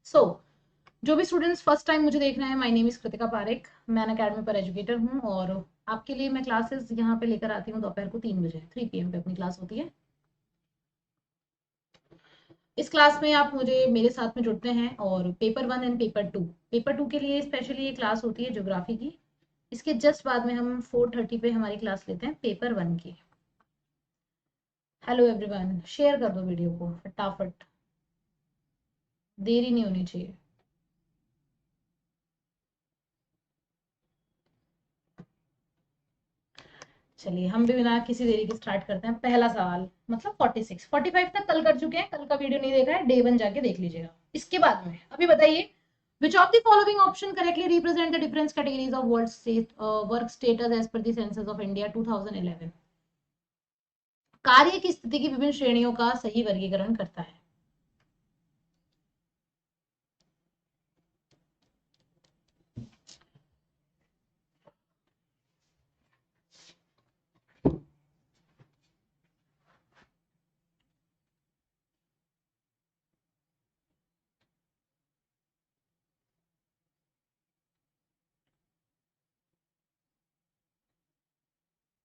सो जो भी students first time मुझे देख रहे हैं, my name is Kritika Parekh. मैं अकेडमी पर एजुकेटर हूँ और आपके लिए मैं क्लासेस यहाँ पे लेकर आती हूँ दोपहर को 3 बजे 3 PM पे अपनी क्लास होती है। इस क्लास में आप मुझे मेरे साथ में जुड़ते हैं और पेपर 1 एंड पेपर 2 के लिए स्पेशली ये क्लास होती है ज्योग्राफी की। इसके जस्ट बाद में हम 4:30 पे हमारी क्लास लेते हैं पेपर 1 की। हेलो एवरीवन, शेयर कर दो वीडियो को फटाफट, देरी नहीं होनी चाहिए। चलिए हम भी बिना किसी देरी के स्टार्ट करते हैं। पहला सवाल मतलब 46 45 तक कल कर चुके हैं, कल का वीडियो नहीं देखा है डे 1 जाके देख लीजिएगा। इसके बाद में अभी बताइए, which of the following option correctly represent the different categories of work status as per the census of India 2011। कार्य की स्थिति की विभिन्न श्रेणियों का सही वर्गीकरण करता है।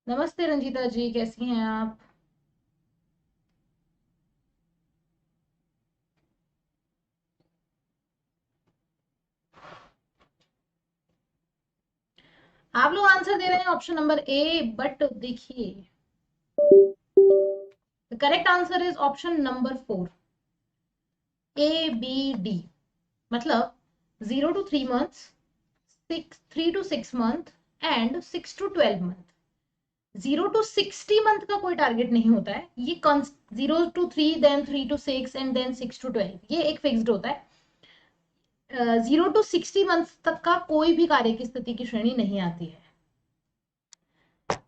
नमस्ते रंजीता जी, कैसी हैं आप? आप लोग आंसर दे रहे हैं ऑप्शन नंबर ए, बट देखिए the correct answer is option number 4, ABD। मतलब 0 to 3 months, 3 to 6 month and 6 to 12 month। 0 to 60 month का कोई टारगेट नहीं होता है। ये 0 to 3, then 3 to 6 and then 6 to 12, ये एक फिक्स्ड होता है। 0 to 60 मंथ तक का कोई भी कार्य की स्थिति की श्रेणी नहीं आती है।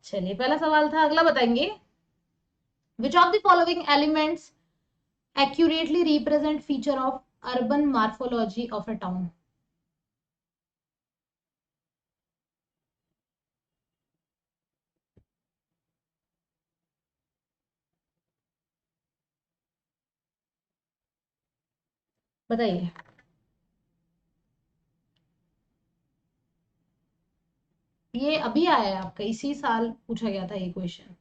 चलिए पहला सवाल था, अगला बताएंगे। विच of the following elements accurately represent feature of urban morphology of a town. बताइए। ये अभी आया है आपका, इसी साल पूछा गया था ये क्वेश्चन।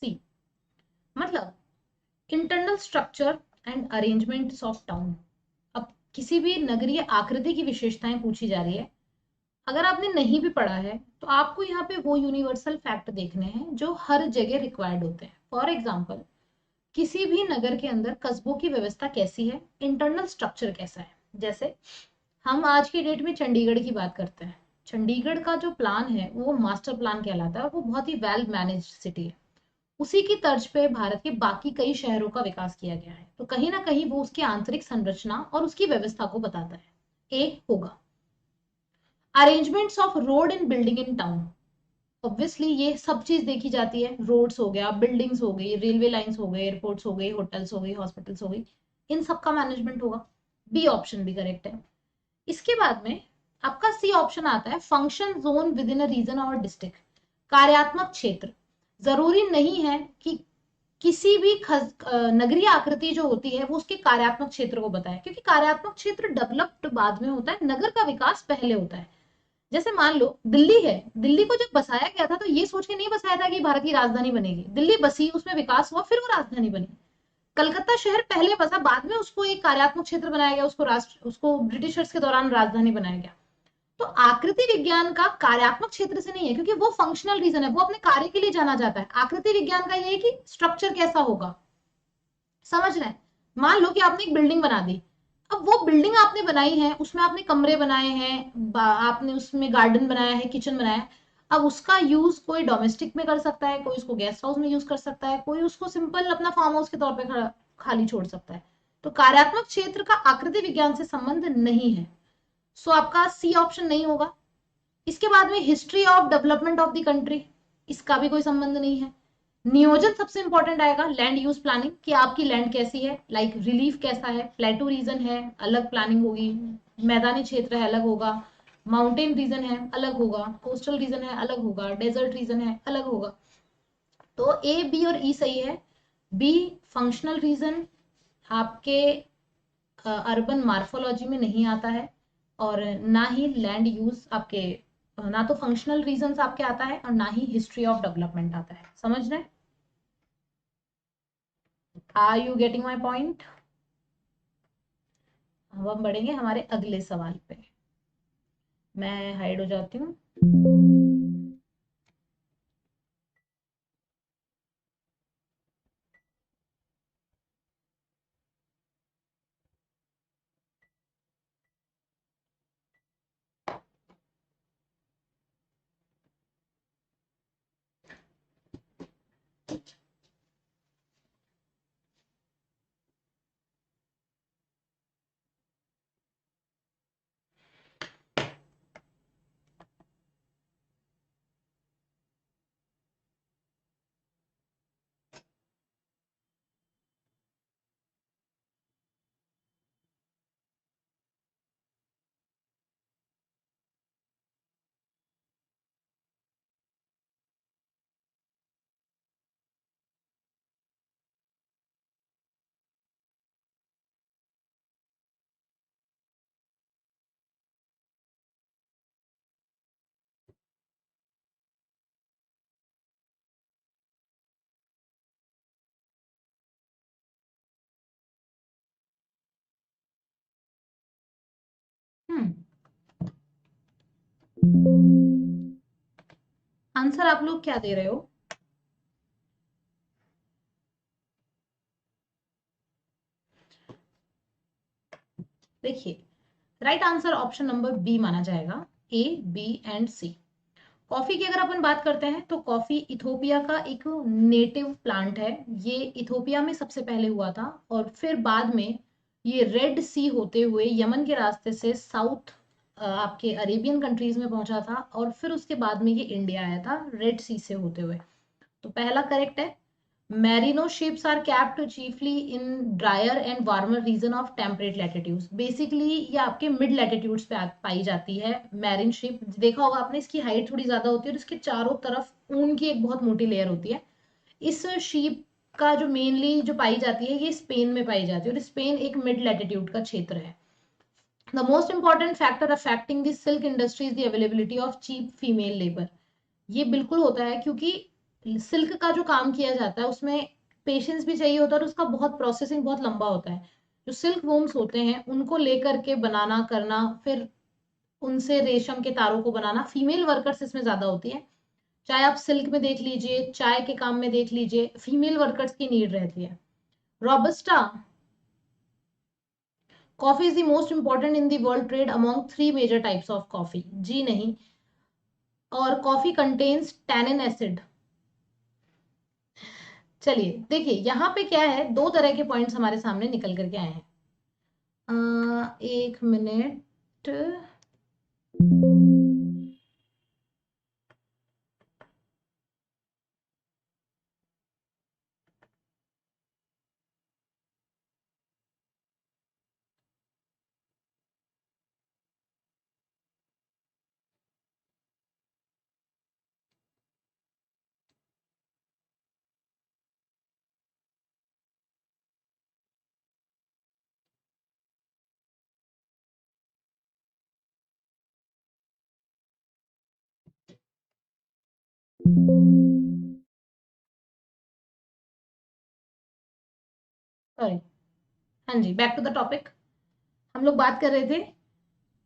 सी मतलब internal structure and arrangements of town. अब किसी भी नगरीय आकृति की विशेषताएं पूछी जा रही है। अगर आपने नहीं भी पढ़ा है तो आपको यहाँ पे वो यूनिवर्सल फैक्ट देखने हैं जो हर जगह रिक्वायर्ड होते हैं। फॉर एग्जाम्पल, किसी भी नगर के अंदर कस्बों की व्यवस्था कैसी है, इंटरनल स्ट्रक्चर कैसा है। जैसे हम आज की डेट में चंडीगढ़ की बात करते हैं। चंडीगढ़ का जो प्लान है वो मास्टर प्लान कहलाता है और वो बहुत ही वेल मैनेज्ड सिटी है। उसी की तर्ज पे भारत के बाकी कई शहरों का विकास किया गया है, तो कहीं ना कहीं वो उसकी आंतरिक संरचना और उसकी व्यवस्था को बताता है। एक होगा arrangements of road and building in town. Obviously ये सब चीज देखी जाती है, रोड्स हो गया, बिल्डिंग्स हो गई, रेलवे लाइंस हो गए, एयरपोर्ट्स हो गई, होटल्स हो गई, हॉस्पिटल्स हो गई, इन सब का मैनेजमेंट होगा। बी ऑप्शन भी करेक्ट है। इसके बाद में आपका सी ऑप्शन आता है function zone within a region और डिस्ट्रिक्ट। कार्यात्मक क्षेत्र जरूरी नहीं है कि किसी भी नगरीय आकृति जो होती है वो उसके कार्यात्मक क्षेत्र को बताए, क्योंकि कार्यात्मक क्षेत्र डेवलप्ड बाद में होता है, नगर का विकास पहले होता है। जैसे मान लो दिल्ली है, दिल्ली को जब बसाया गया था तो ये सोच के नहीं बसाया था कि भारत की राजधानी बनेगी। दिल्ली बसी, उसमें विकास हुआ, फिर वो राजधानी बनी। कलकत्ता शहर पहले बसा, बाद में उसको एक कार्यात्मक क्षेत्र बनाया गया, उसको ब्रिटिशर्स के दौरान राजधानी बनाया गया। तो आकृति विज्ञान का कार्यात्मक क्षेत्र से नहीं है, क्योंकि वो फंक्शनल रीजन है, वो अपने कार्य के लिए जाना जाता है। आकृति विज्ञान का ये है कि स्ट्रक्चर कैसा होगा। समझ रहे हैं? मान लो कि आपने एक बिल्डिंग बना दी। अब वो बिल्डिंग आपने बनाई है, उसमें आपने कमरे बनाए हैं, आपने उसमें गार्डन बनाया है, किचन बनाया है। अब उसका यूज कोई डोमेस्टिक में कर सकता है, कोई उसको गेस्ट हाउस में यूज कर सकता है, कोई उसको सिंपल अपना फार्म हाउस के तौर पे खाली छोड़ सकता है। तो कार्यात्मक क्षेत्र का आकृति विज्ञान से संबंध नहीं है। सो आपका सी ऑप्शन नहीं होगा। इसके बाद में history of development of the country, इसका भी कोई संबंध नहीं है। नियोजन सबसे इंपॉर्टेंट आएगा, लैंड यूज प्लानिंग कि आपकी लैंड कैसी है, लाइक रिलीफ कैसा है, प्लेटू रीजन है अलग प्लानिंग होगी, मैदानी क्षेत्र है अलग होगा, माउंटेन रीजन है अलग होगा, कोस्टल रीजन है अलग होगा, डेजर्ट रीजन है अलग होगा। तो ए बी और ई सही है। बी फंक्शनल रीजन आपके अर्बन मार्फोलॉजी में नहीं आता है, और ना ही लैंड यूज आपके, ना तो फंक्शनल रीजंस आपके आता है और ना ही हिस्ट्री ऑफ डेवलपमेंट आता है। समझ रहे? Are you getting my point? अब हम बढ़ेंगे हमारे अगले सवाल पे। मैं हाइड हो जाती हूँ। हम्म आंसर आप लोग क्या दे रहे हो? देखिए, right answer option number B माना जाएगा। A B and C. Coffee की अगर अपन बात करते हैं तो कॉफी इथोपिया का एक नेटिव प्लांट है। ये इथोपिया में सबसे पहले हुआ था और फिर बाद में ये रेड सी होते हुए यमन के रास्ते से साउथ आपके अरेबियन कंट्रीज में पहुंचा था, और फिर उसके बाद में ये इंडिया आया था रेड सी से होते हुए। तो पहला करेक्ट है। Merino ships are kept chiefly in drier and warmer region of temperate latitudes. Basically ये आपके mid latitudes पे पाई जाती है। मैरिन शिप देखा होगा आपने, इसकी हाइट थोड़ी ज्यादा होती है और इसके चारों तरफ ऊन की एक बहुत मोटी लेयर होती है। इस शिप का जो मेनली जो पाई जाती है ये स्पेन में पाई जाती है, और स्पेन एक मिड लैटिट्यूड का क्षेत्र है। The most important factor affecting the silk industry is the availability of cheap female labour. ये बिल्कुल होता है क्योंकि सिल्क का जो काम किया जाता है उसमें पेशेंस भी चाहिए होता है और उसका बहुत प्रोसेसिंग बहुत लंबा होता है। जो सिल्क वूम्स होते हैं उनको लेकर के बनाना करना, फिर उनसे रेशम के तारों को बनाना, फीमेल वर्कर्स इसमें ज्यादा होती है। चाहे आप सिल्क में देख लीजिए, चाय के काम में देख लीजिए, फीमेल वर्कर्स की नीड रहती है। Robusta coffee is the most important in the world trade among three major types of coffee. जी नहीं। और कॉफी कंटेन्स टैनिन एसिड। चलिए देखिए यहाँ पे क्या है, दो तरह के पॉइंट्स हमारे सामने निकल करके आए हैं। एक मिनट। सॉरी। हाँ जी, बैक टू द टॉपिक। हम लोग बात कर रहे थे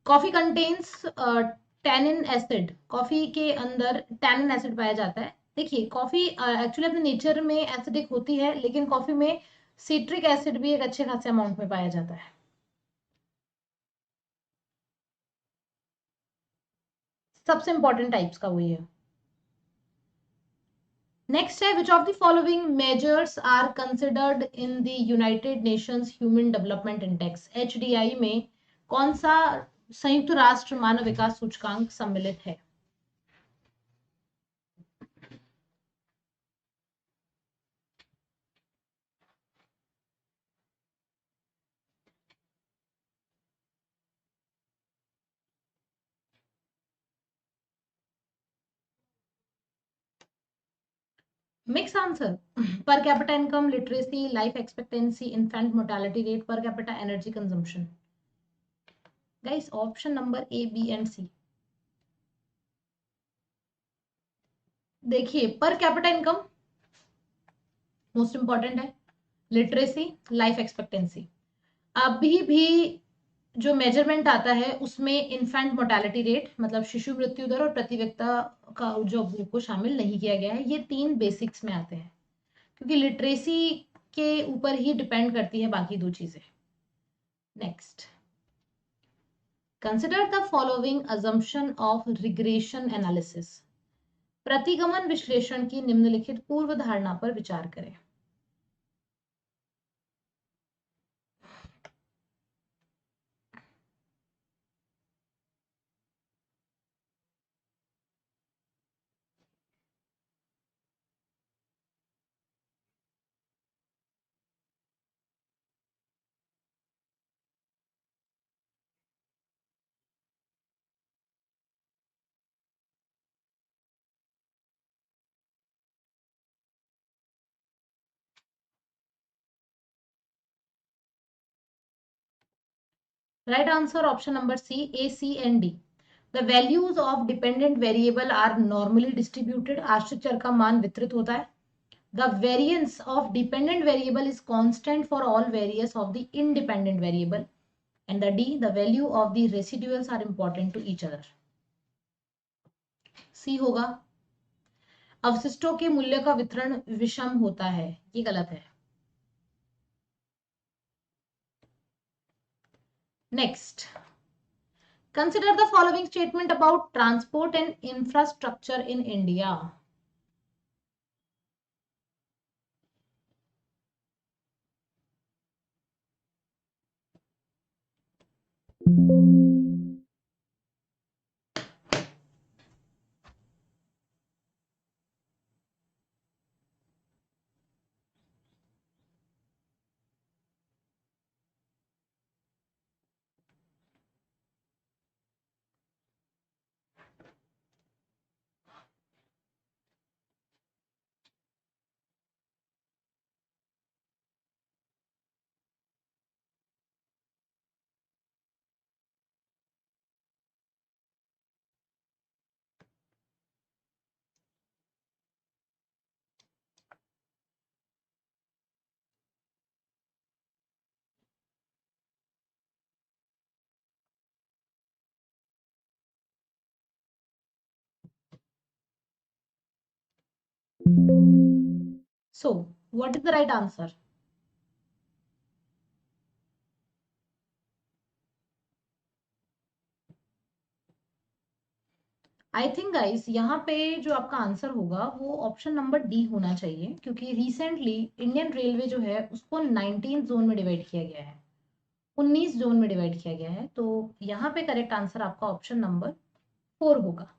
coffee contains tannin acid. Coffee के अंदर टैनिन एसिड पाया जाता है। देखिए कॉफी एक्चुअली अपने नेचर में एसिडिक होती है, लेकिन कॉफी में सिट्रिक एसिड भी एक अच्छे खासे अमाउंट में पाया जाता है। सबसे इंपॉर्टेंट टाइप्स का वही है। नेक्स्ट है, which of the following measures are considered in the United Nations human development index. HDI में कौन सा संयुक्त राष्ट्र मानव विकास सूचकांक सम्मिलित है? Mix answer. Per capita income, literacy, life expectancy, infant mortality rate, per capita energy consumption. Guys option number A, B and C. देखिए, per capita income most important है, लिटरेसी, लाइफ एक्सपेक्टेंसी। अभी भी जो मेजरमेंट आता है उसमें infant mortality rate मतलब शिशु मृत्यु दर और प्रति व्यक्ति का जो ग्रुप को शामिल नहीं किया गया है, ये तीन बेसिक्स में आते हैं, क्योंकि लिटरेसी के ऊपर ही डिपेंड करती है बाकी दो चीजें। Next, consider the following assumption of regression analysis. प्रतिगमन विश्लेषण की निम्नलिखित पूर्व धारणा पर विचार करें। Right answer option number C, A, C and D. The values of dependent variable are normally distributed. आश्रित चर का मान वितरित होता है। The variance of dependent variable is constant for all various of the independent variable. And the D, the value of the residuals are important to each other. C होगा, अवशिष्टों के मूल्य का वितरण विषम होता है, ये गलत है। Next, consider the following statement about transport and infrastructure in India. So, what is the right answer? I think guys यहाँ पे जो आपका आंसर होगा वो ऑप्शन नंबर डी होना चाहिए, क्योंकि रिसेंटली इंडियन रेलवे जो है उसको 19 जोन में डिवाइड किया गया है, 19 जोन में डिवाइड किया गया है। तो यहाँ पे करेक्ट आंसर आपका ऑप्शन नंबर 4 होगा।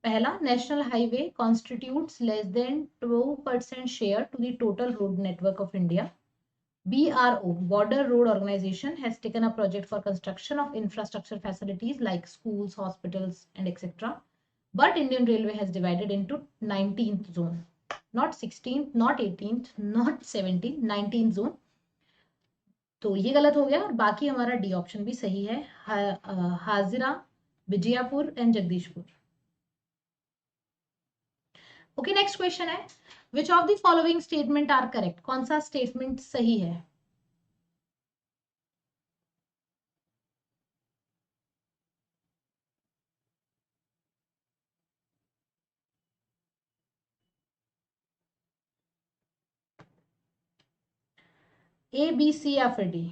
पहला, national highway constitutes less than 2% share to the total road network of India. BRO, Border Road Organization, has taken a project for construction of infrastructure facilities like schools, hospitals, and etc. But Indian Railway has divided into 19th zone, not 16th, not 18th, not 17th, 19th zone. तो ये गलत हो गया और बाकी हमारा D option भी सही है, Hazira, Vijaypur and Jagdishpur. Okay, next question है, which of the following statement are correct. कौन सा स्टेटमेंट सही है? ए, बी, सी या फिर डी?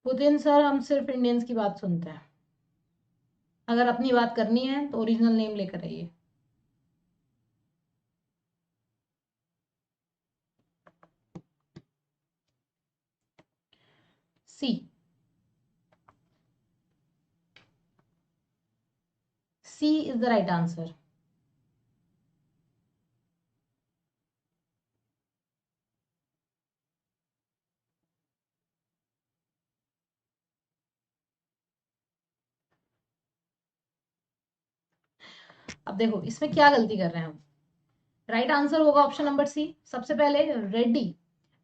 पुतिन सर, हम सिर्फ इंडियंस की बात सुनते हैं, अगर अपनी बात करनी है तो ओरिजिनल नेम लेकर आइए। C, C is the right answer. अब देखो इसमें क्या गलती कर रहे हैं हम। राइट आंसर होगा ऑप्शन नंबर सी। सबसे पहले, Reddy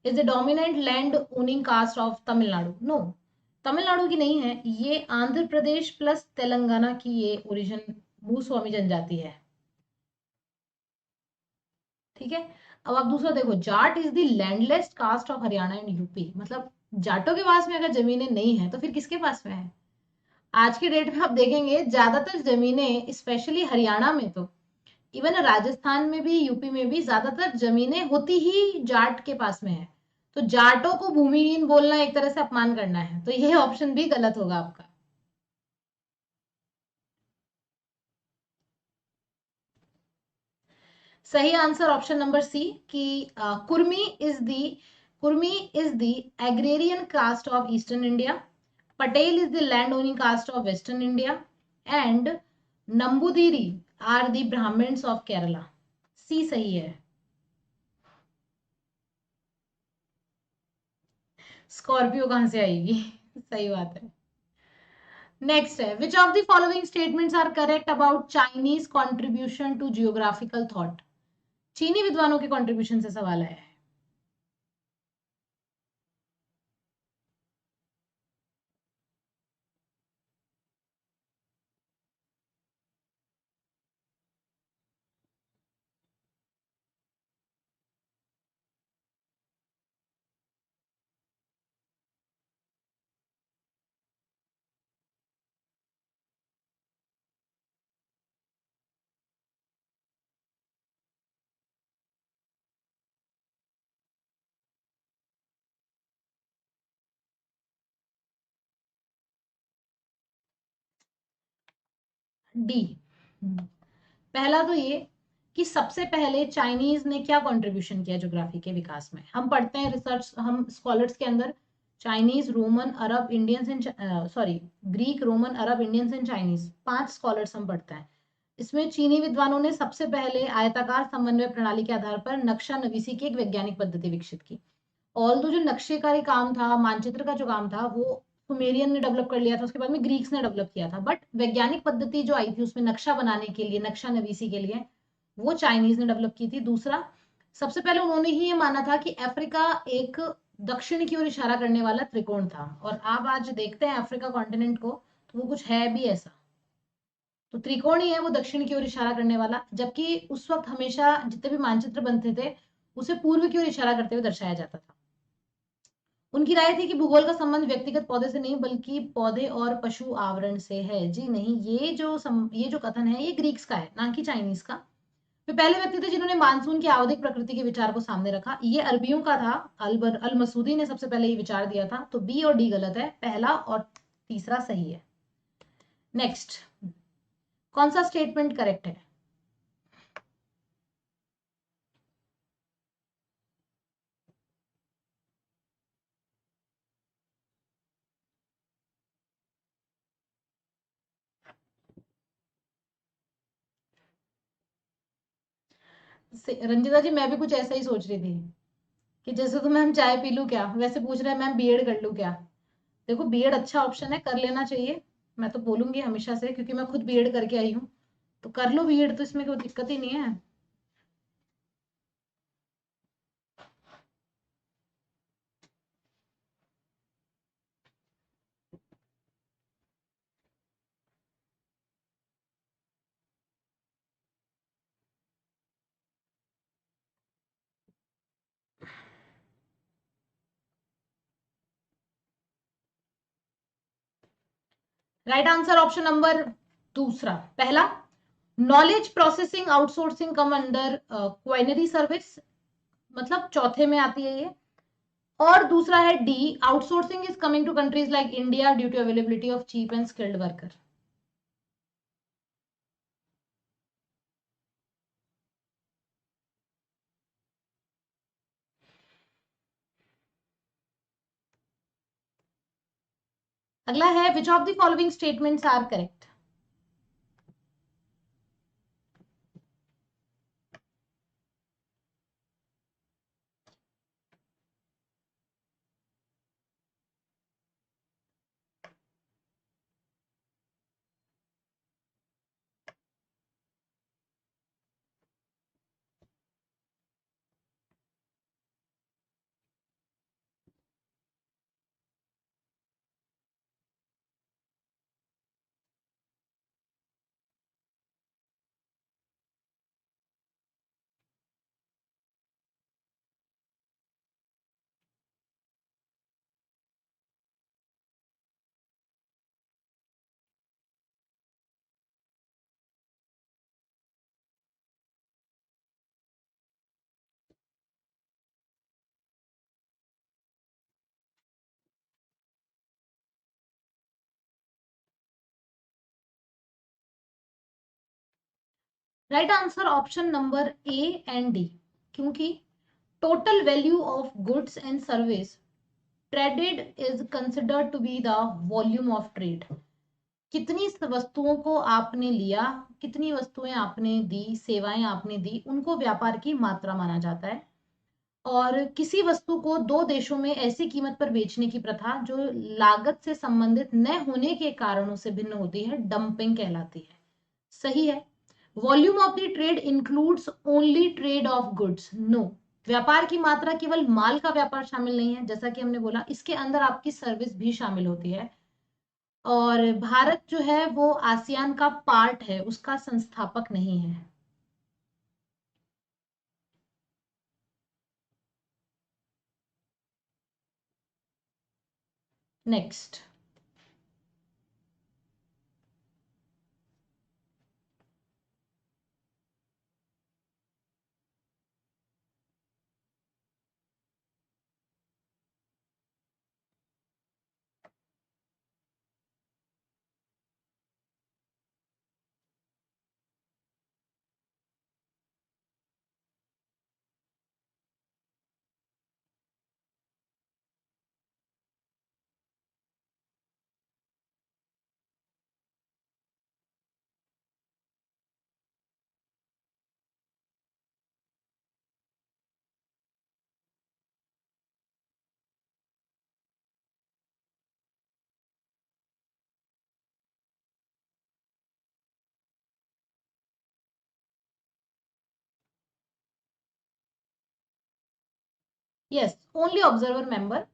is the dominant land owning caste of Tamil Nadu. No, Tamil Nadu की नहीं है ये, आंध्र प्रदेश प्लस तेलंगाना की ये ओरिजिन भूस्वामी जनजाति है। ठीक है। अब आप दूसरा देखो, Jat is the landless caste of Haryana and UP. मतलब जाटों के पास में अगर जमीनें नहीं है तो फिर किसके पास में है? आज के डेट में आप देखेंगे ज्यादातर जमीनें, स्पेशली हरियाणा में तो, इवन राजस्थान में भी, यूपी में भी ज्यादातर जमीनें होती ही जाट के पास में है। तो जाटों को भूमिहीन बोलना एक तरह से अपमान करना है, तो ये ऑप्शन भी गलत होगा आपका। सही आंसर ऑप्शन नंबर सी कि Kurmi is the Kurmi is the agrarian caste of eastern India, Patel is the land owning caste of western India, and Namboodiri are the Brahmins of Kerala. C सही है। स्कॉर्पियो कहां से आएगी? सही बात है। नेक्स्ट है, which of the following statements are correct about Chinese contribution to geographical thought. चीनी विद्वानों के कंट्रीब्यूशन से सवाल आया है। डी। पहला तो ये कि सबसे पहले चाइनीज ने क्या कंट्रीब्यूशन किया ज्योग्राफी के विकास में। हम पढ़ते हैं रिसर्च, हम स्कॉलर्स के अंदर Chinese, Roman, Arab, Indians and sorry Greek, Roman, Arab, Indians and Chinese, 5 scholars हम पढ़ते हैं। इसमें चीनी विद्वानों ने सबसे पहले आयताकार समन्वय प्रणाली के आधार पर नक्शा नवीसी की एक वैज्ञानिक पद्धति विकसित की। ऑल जो नक्शे का काम था, मानचित्र का जो काम था, वो सुमेरियन ने डेवलप कर लिया था, उसके बाद में ग्रीक्स ने डेवलप किया था। बट वैज्ञानिक पद्धति जो आई थी उसमें नक्शा बनाने के लिए, नक्शा नवीसी के लिए, वो चाइनीज ने डेवलप की थी। दूसरा, सबसे पहले उन्होंने ही ये माना था कि अफ्रीका एक दक्षिण की ओर इशारा करने वाला त्रिकोण था। और आप आज देखते हैं अफ्रीका कॉन्टिनेंट को, तो वो कुछ है भी ऐसा, तो त्रिकोण ही है वो दक्षिण की ओर इशारा करने वाला। जबकि उस वक्त हमेशा जितने भी मानचित्र बनते थे उसे पूर्व की ओर इशारा करते हुए दर्शाया जाता था। उनकी राय थी कि भूगोल का संबंध व्यक्तिगत पौधे से नहीं बल्कि पौधे और पशु आवरण से है। जी नहीं, ये जो कथन है ये ग्रीक्स का है, ना कि चाइनीज का। वे पहले व्यक्ति थे जिन्होंने मानसून की आवधिक प्रकृति के विचार को सामने रखा। ये अरबियों का था, अल मसूदी ने सबसे पहले ये विचार दिया था। तो बी और डी गलत है, पहला और तीसरा सही है। नेक्स्ट, कौन सा स्टेटमेंट करेक्ट है? रंजिता जी, मैं भी कुछ ऐसा ही सोच रही थी कि जैसे तो मैम चाय पी लूं क्या, वैसे पूछ रहे हैं मैम बीएड कर लूं क्या। देखो बीएड अच्छा ऑप्शन है, कर लेना चाहिए। मैं तो बोलूंगी हमेशा से, क्योंकि मैं खुद बीएड करके आई हूँ। तो कर लो बीएड, तो इसमें कोई दिक्कत ही नहीं है। राइट आंसर ऑप्शन नंबर दूसरा, पहला, knowledge processing outsourcing cum under quinary service, मतलब चौथे में आती है ये। और दूसरा है D, outsourcing is coming to countries like India due to availability of cheap and skilled worker. अगला है, which of the following statements are correct. Right answer option number A and D, क्योंकि total value of goods and service traded is considered to be the volume of trade. कितनी वस्तुओं को आपने लिया, कितनी वस्तुएं आपने दी, सेवाएं आपने दी, उनको व्यापार की मात्रा माना जाता है। और किसी वस्तु को दो देशों में ऐसी कीमत पर बेचने की प्रथा जो लागत से संबंधित न होने के कारणों से भिन्न होती है, डंपिंग कहलाती है। सही है। Volume of the trade includes only trade of goods. No, व्यापार की मात्रा केवल माल का व्यापार शामिल नहीं है, जैसा कि हमने बोला, इसके अंदर आपकी सर्विस भी शामिल होती है। और भारत जो है वो आसियान का पार्ट है, उसका संस्थापक नहीं है। Next. Yes, only observer member.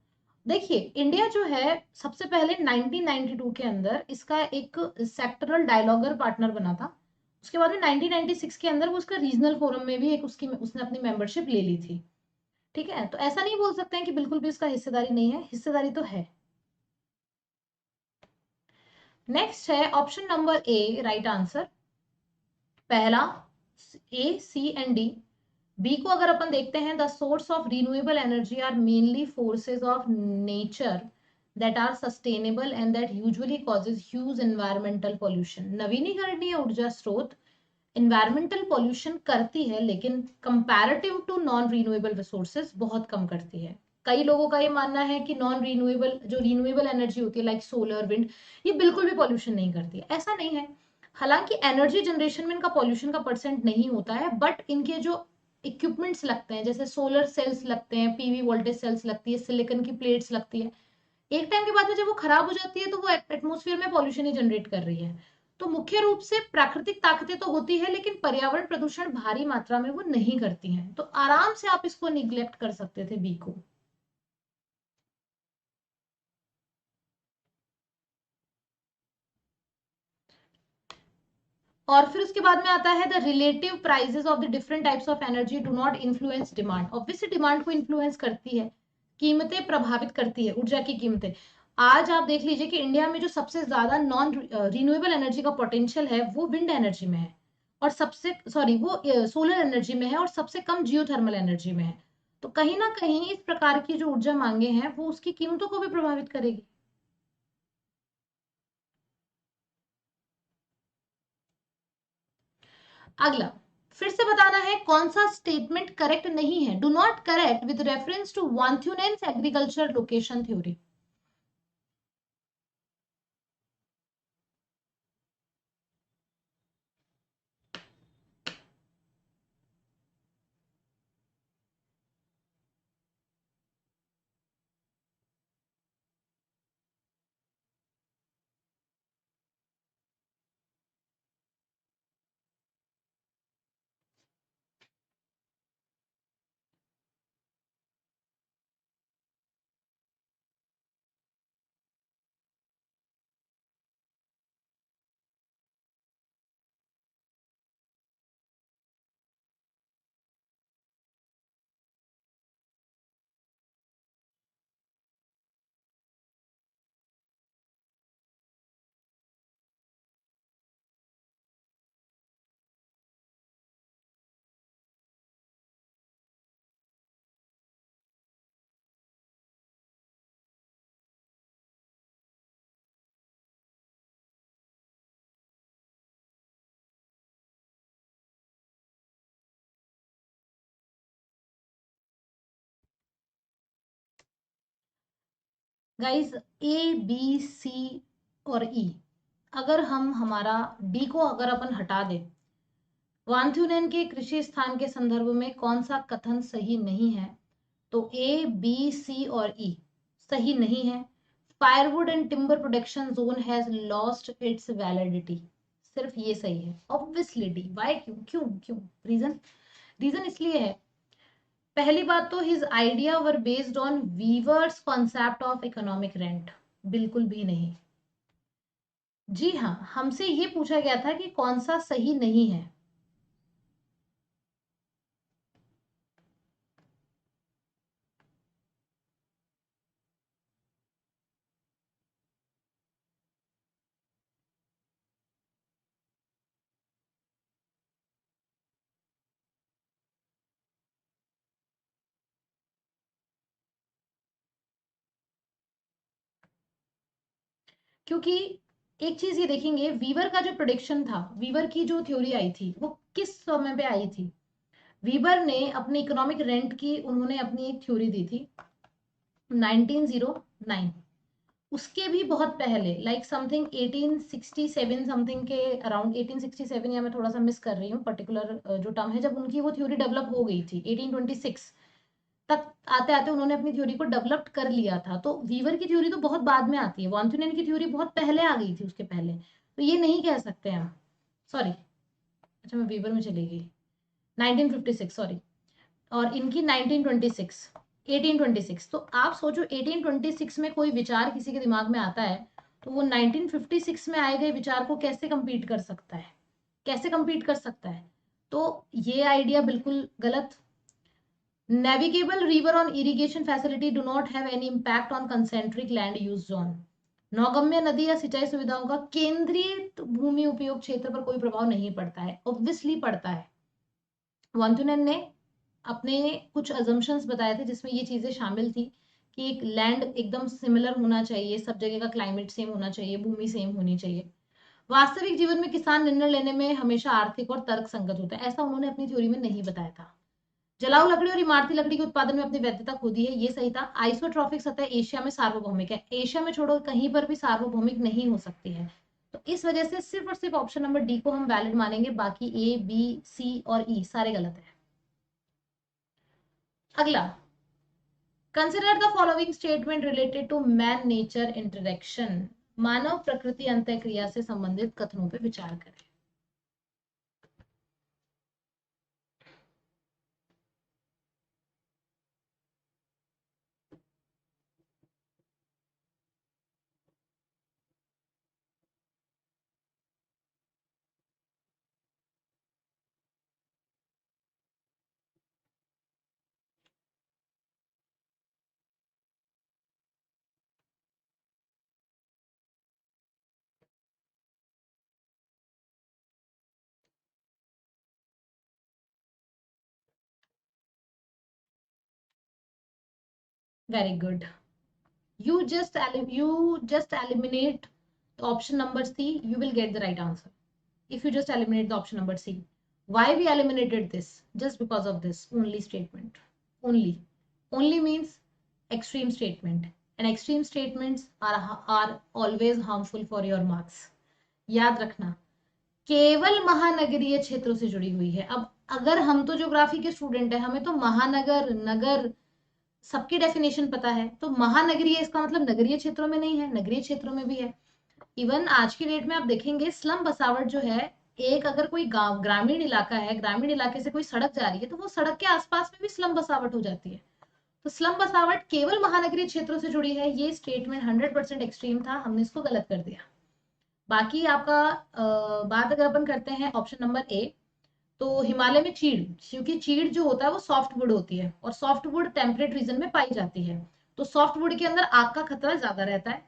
देखिए, इंडिया जो है सबसे पहले 1992 के अंदर इसका एक सेक्टरल डायलॉगर पार्टनर बना था। उसके बाद में 1996 के अंदर वो उसका रीजनल फोरम में भी एक उसकी उसने अपनी मेंबरशिप ले ली थी। ठीक है, तो ऐसा नहीं बोल सकते हैं कि बिल्कुल भी उसका हिस्सेदारी नहीं है, हिस्सेदारी तो है। नेक्स्ट है option number A right answer. पहला A, C and D. B को अगर अपन देखते हैं, the source of renewable energy are mainly forces of nature that are sustainable and that usually causes huge environmental pollution. नवीनीकरणीय ऊर्जा स्रोत एनवायरमेंटल पॉल्यूशन करती है, लेकिन comparative to non renewable resources बहुत कम करती है। कई लोगों का ये मानना है कि नॉन रिन्यूएबल जो रिन्यूएबल एनर्जी होती है लाइक सोलर, विंड, ये बिल्कुल भी पॉल्यूशन नहीं करती है। ऐसा नहीं है। हालांकि एनर्जी जनरेशन में इनका पॉल्यूशन का परसेंट नहीं होता है, बट इनके जो इक्विपमेंट्स लगते हैं, जैसे सोलर सेल्स लगते हैं, पीवी वोल्टेज सेल्स लगती है, सिलिकॉन की प्लेट्स लगती है, एक टाइम के बाद में जब वो खराब हो जाती है तो वो एटमोस्फेयर में पॉल्यूशन ही जनरेट कर रही है। तो मुख्य रूप से प्राकृतिक ताकतें तो होती है, लेकिन पर्यावरण प्रदूषण भारी मात्रा में वो नहीं करती हैं। तो आराम से आप इसको निग्लेक्ट कर सकते थे, बी को। और फिर उसके बाद में आता है the relative prices of the different types of energy do not influence demand. Obviously demand को इन्फ्लुएंस करती है, कीमतें प्रभावित करती है, ऊर्जा की कीमतें। आज आप देख लीजिए कि इंडिया में जो सबसे ज्यादा नॉन रिन्यूएबल एनर्जी का पोटेंशियल है वो विंड एनर्जी में है, और सबसे सॉरी वो सोलर एनर्जी में है, और सबसे कम जियोथर्मल एनर्जी में है। तो कहीं ना कहीं इस प्रकार की जो ऊर्जा मांगे हैं वो उसकी कीमतों को भी प्रभावित करेगी। अगला, फिर से बताना है कौन सा स्टेटमेंट करेक्ट नहीं है। Do not correct with reference to von Thunen's agriculture location theory. Guys A B C और ई, अगर हम हमारा डी को अगर अपन हटा दें, वांथुनेन के कृषि स्थान के संदर्भ में कौन सा कथन सही नहीं है? तो ए बी सी और ई सही नहीं है। Firewood and timber production zone has lost its validity, सिर्फ ये सही है। Obviously D. वाई? क्यों क्यों क्यों? रीजन, रीजन इसलिए है, पहली बात तो his idea were based on Weber's concept of economic rent, बिल्कुल भी नहीं। जी हाँ, हमसे ये पूछा गया था कि कौन सा सही नहीं है। क्योंकि एक चीज ये देखेंगे, वीवर का जो प्रोडिक्शन था, वीवर की जो थ्योरी आई थी, वो किस समय पे आई थी? वीबर ने अपनी इकोनॉमिक रेंट की, उन्होंने अपनी एक थ्योरी दी थी 1909। उसके भी बहुत पहले, लाइक समथिंग 1867 समथिंग के अराउंड, 1867 या मैं थोड़ा सा मिस कर रही हूँ पर्टिकुलर जो टर्म है, जब उनकी वो थ्योरी डेवलप हो गई थी 1826 तक, आते आते उन्होंने अपनी थ्योरी को डेवलप कर लिया था। तो वीवर की थ्योरी तो बहुत बाद में आती है, वॉन्थुनेन की थ्योरी बहुत पहले आ गई थी उसके पहले, तो ये नहीं कह सकते हम। सॉरी, अच्छा मैं वीवर में चली गई, 1956 सॉरी, और इनकी 1926, 1826। तो आप सोचो 1826 में कोई विचार किसी के दिमाग में आता है, तो वो 1956 में आए गए विचार को कैसे कंपीट कर सकता है, कैसे कंपीट कर सकता है? तो ये आइडिया बिल्कुल गलत। Navigable river on irrigation facility do not have any impact on concentric land use zone. नौगम्य नदी या सिंचाई सुविधाओं का केंद्रीय भूमि उपयोग क्षेत्र पर कोई प्रभाव नहीं पड़ता है। ऑब्वियसली पड़ता है। वांथुनेन ने अपने कुछ अजम्पशंस बताए थे जिसमें ये चीजें शामिल थी कि एक लैंड एकदम सिमिलर होना चाहिए, सब जगह का क्लाइमेट सेम होना चाहिए, भूमि सेम होनी चाहिए। वास्तविक जीवन में किसान निर्णय लेने में हमेशा आर्थिक और तर्क संगत होता है, ऐसा उन्होंने अपनी थ्योरी में नहीं बताया था। जलाऊ लकड़ी और इमारती लकड़ी के उत्पादन में अपनी वैधता खो दी है, ये सही था। आइसोट्रॉपिक सतह एशिया में सार्वभौमिक है, एशिया में छोड़ो कहीं पर भी सार्वभौमिक नहीं हो सकती है। तो इस वजह से सिर्फ और सिर्फ ऑप्शन नंबर डी को हम वैलिड मानेंगे, बाकी ए बी सी और ई सारे गलत है। अगला, consider the following statement related to man nature interaction. मानव प्रकृति अंतःक्रिया से संबंधित कथनों पर विचार करें। Very good. You just eliminate the option number C, you will get the right answer. If you just eliminate the option number C. Why we eliminated this? Just because of this only statement. Only. Only means extreme statement. And extreme statements are always harmful for your marks. याद रखना, केवल महानगरीय क्षेत्रों से जुड़ी हुई है। अब अगर हम तो ज्योग्राफी के स्टूडेंट है, हमें तो महानगर, नगर सबकी डेफिनेशन पता है, तो महानगरीय इसका मतलब नगरीय क्षेत्रों में नहीं है, नगरीय क्षेत्रों में भी है। इवन आज की डेट में आप देखेंगे स्लम बसावट जो है, एक अगर कोई गांव ग्रामीण इलाका है, ग्रामीण इलाके से कोई सड़क जा रही है, तो वो सड़क के आसपास में भी स्लम बसावट हो जाती है। तो स्लम बसावट केवल महानगरीय क्षेत्रों से जुड़ी है, ये स्टेटमेंट 100% एक्सट्रीम था, हमने इसको गलत कर दिया। बाकी आपका बात अगर अपन करते हैं ऑप्शन नंबर ए, तो हिमालय में चीड़, क्योंकि चीड़ जो होता है वो सॉफ्ट वुड होती है, और सॉफ्ट वुड टेम्परेट रीजन में पाई जाती है, तो सॉफ्ट वुड के अंदर आग का खतरा ज्यादा रहता है।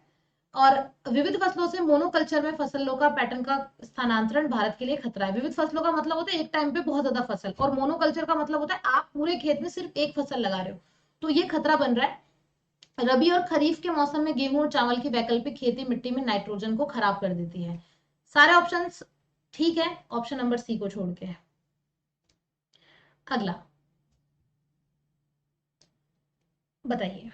और विविध फसलों से मोनोकल्चर में फसलों का पैटर्न का स्थानांतरण भारत के लिए खतरा है। विविध फसलों का मतलब होता है एक टाइम पे बहुत ज्यादा फसल, और मोनोकल्चर का मतलब होता है आप पूरे खेत में सिर्फ एक फसल लगा रहे हो, तो ये खतरा बन रहा है। रबी और खरीफ के मौसम में गेहूं और चावल की वैकल्पिक खेती मिट्टी में नाइट्रोजन को खराब कर देती है। सारे ऑप्शंस ठीक है, ऑप्शन नंबर सी को छोड़ के। अगला बताइए।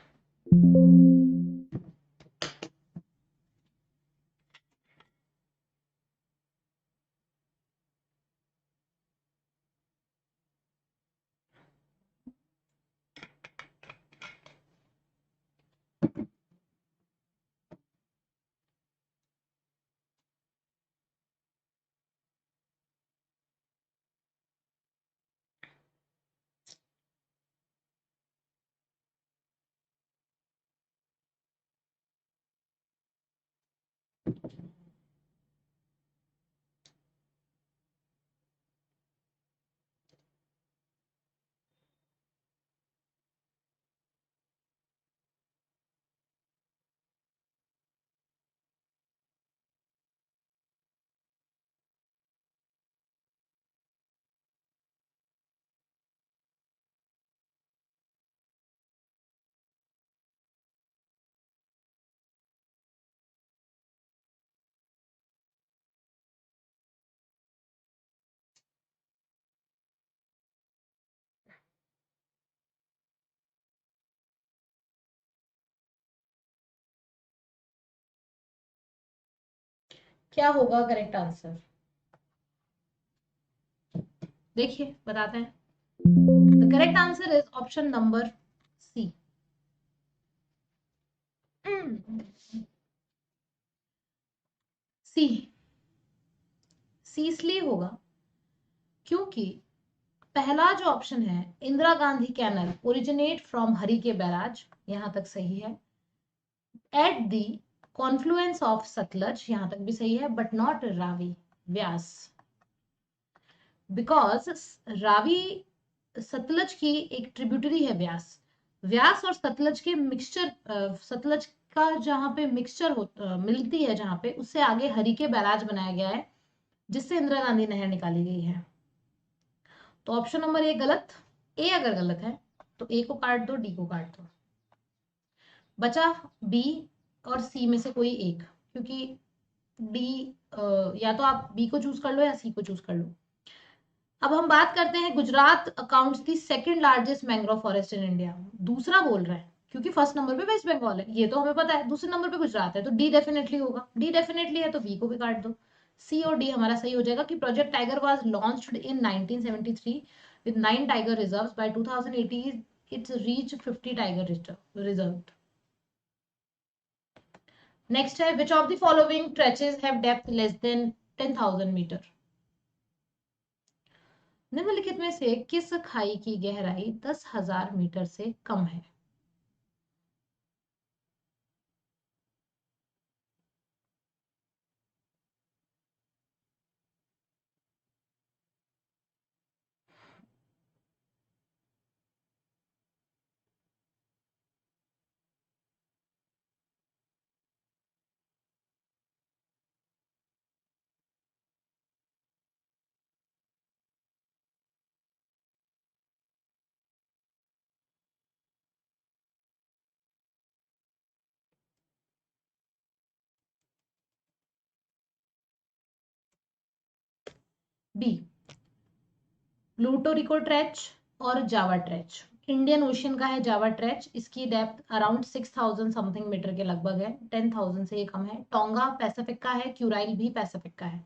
क्या होगा करेक्ट आंसर? देखिए बताते हैं। The correct answer is option number C. C. C इसलिए होगा क्योंकि पहला जो ऑप्शन है, Indira Gandhi canal originate from Harike barrage, यहां तक सही है। At the confluence of Sutlej, यहां तक भी सही है, but not Ravi Beas, because Ravi Sutlej की एक ट्रिब्यूटरी है व्यास। व्यास और सतलज के मिक्सचर, सतलज का जहां पे मिक्सचर मिलती है, जहां पे उससे आगे हरि के बैराज बनाया गया है, जिससे इंदिरा गांधी नहर निकाली गई है। तो ऑप्शन नंबर ए गलत। ए अगर गलत है तो ए को काट दो, डी को काट दो, बचा बी और सी में से कोई एक, क्योंकि डी, या तो आप बी को चूज कर लो या सी को चूज कर लो। अब हम बात करते हैं, Gujarat accounts the second largest mangrove forest in India. दूसरा बोल रहा है, क्योंकि फर्स्ट नंबर पे वेस्ट बंगाल है, ये तो हमें पता है, दूसरे नंबर पे गुजरात है, तो डी डेफिनेटली होगा। डी डेफिनेटली है तो बी को भी काट दो। सी और डी हमारा सही हो जाएगा कि project tiger was launched in 1973 with 9 tiger reserves. By 2018 it's reached 50 tiger reserve. Next है, which of the following trenches have depth less than 10,000 meter? निम्नलिखित में से किस खाई की गहराई 10,000 मीटर से कम है? बी, प्लूटो रिको ट्रेच और जावा ट्रेच। इंडियन ओशियन का है जावा ट्रेच, इसकी डेप्थ अराउंड 6,000 समथिंग मीटर के लगभग है, 10,000 से ये कम है। टोंगा पैसिफिक का है, क्यूराइल भी पैसिफिक का है।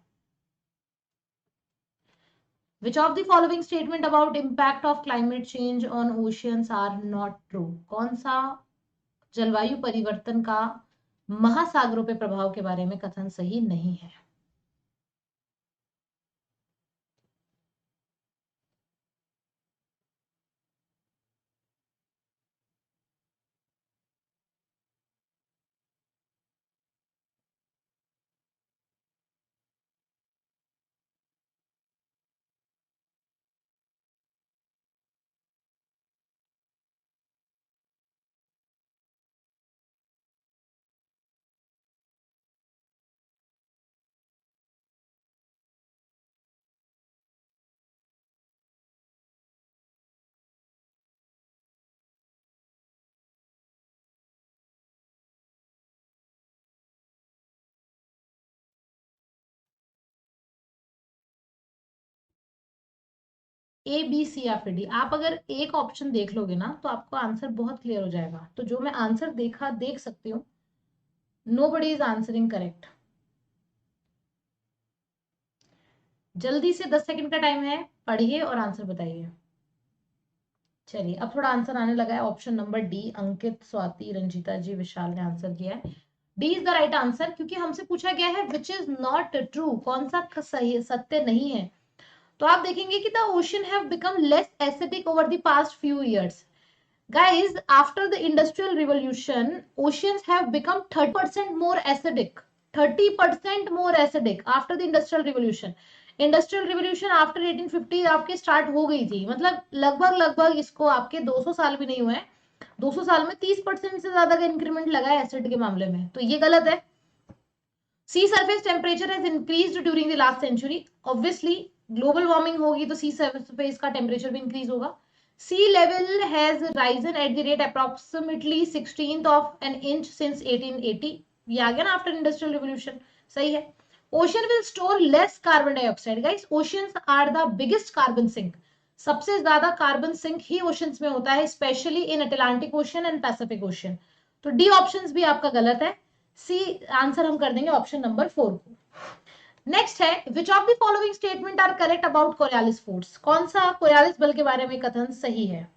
Which of the following statement about impact of climate change on oceans are not true? कौन सा जलवायु परिवर्तन का महासागरों पे प्रभाव के बारे में कथन सही नहीं है? ए, बी, सी या फिर डी? आप अगर एक ऑप्शन देख लोगे ना तो आपको आंसर बहुत क्लियर हो जाएगा। तो जो मैं आंसर देखा देख सकती हूँ, नोबडी इज आंसरिंग करेक्ट। जल्दी से 10 सेकंड का टाइम है, पढ़िए और आंसर बताइए। चलिए अब थोड़ा आंसर आने लगा है। ऑप्शन नंबर डी, अंकित, स्वाति, रंजीता जी, विशाल ने आंसर किया है। D is the right answer, क्योंकि हमसे पूछा गया है विच इज नॉट ट्रू, कौन सा सही सत्य नहीं है। तो आप देखेंगे कि the ocean have become less acidic over the past few years. Guys, after the industrial revolution, oceans have become 30% more acidic. 30% more acidic after the industrial revolution. Industrial revolution after 1850 आपके स्टार्ट हो गई थी, मतलब लगभग लगभग इसको आपके 200 साल भी नहीं हुए हैं, 200 साल में 30% से ज्यादा का इंक्रीमेंट लगा है एसिड के मामले में, तो ये गलत है। Sea surface temperature has increased during the last century, obviously global warming होगी तो सी सरफेस का टेम्परेचर भी इंक्रीज होगा। Sea level has risen at the rate approximately 16th of an inch since 1880, ये आ गया ना आफ्टर इंडस्ट्रियल रिवोल्यूशन, सही है। Ocean will store less carbon dioxide, guys oceans are the biggest carbon sink, सबसे ज्यादा carbon sink ही oceans में होता है, specially in Atlantic ocean and Pacific ocean. तो डी ऑप्शन भी आपका गलत है, सी आंसर हम कर देंगे ऑप्शन नंबर 4 को। नेक्स्ट है which of the following statement are correct about Coriolis forces, कौन सा कोरियालिस बल के बारे में कथन सही है।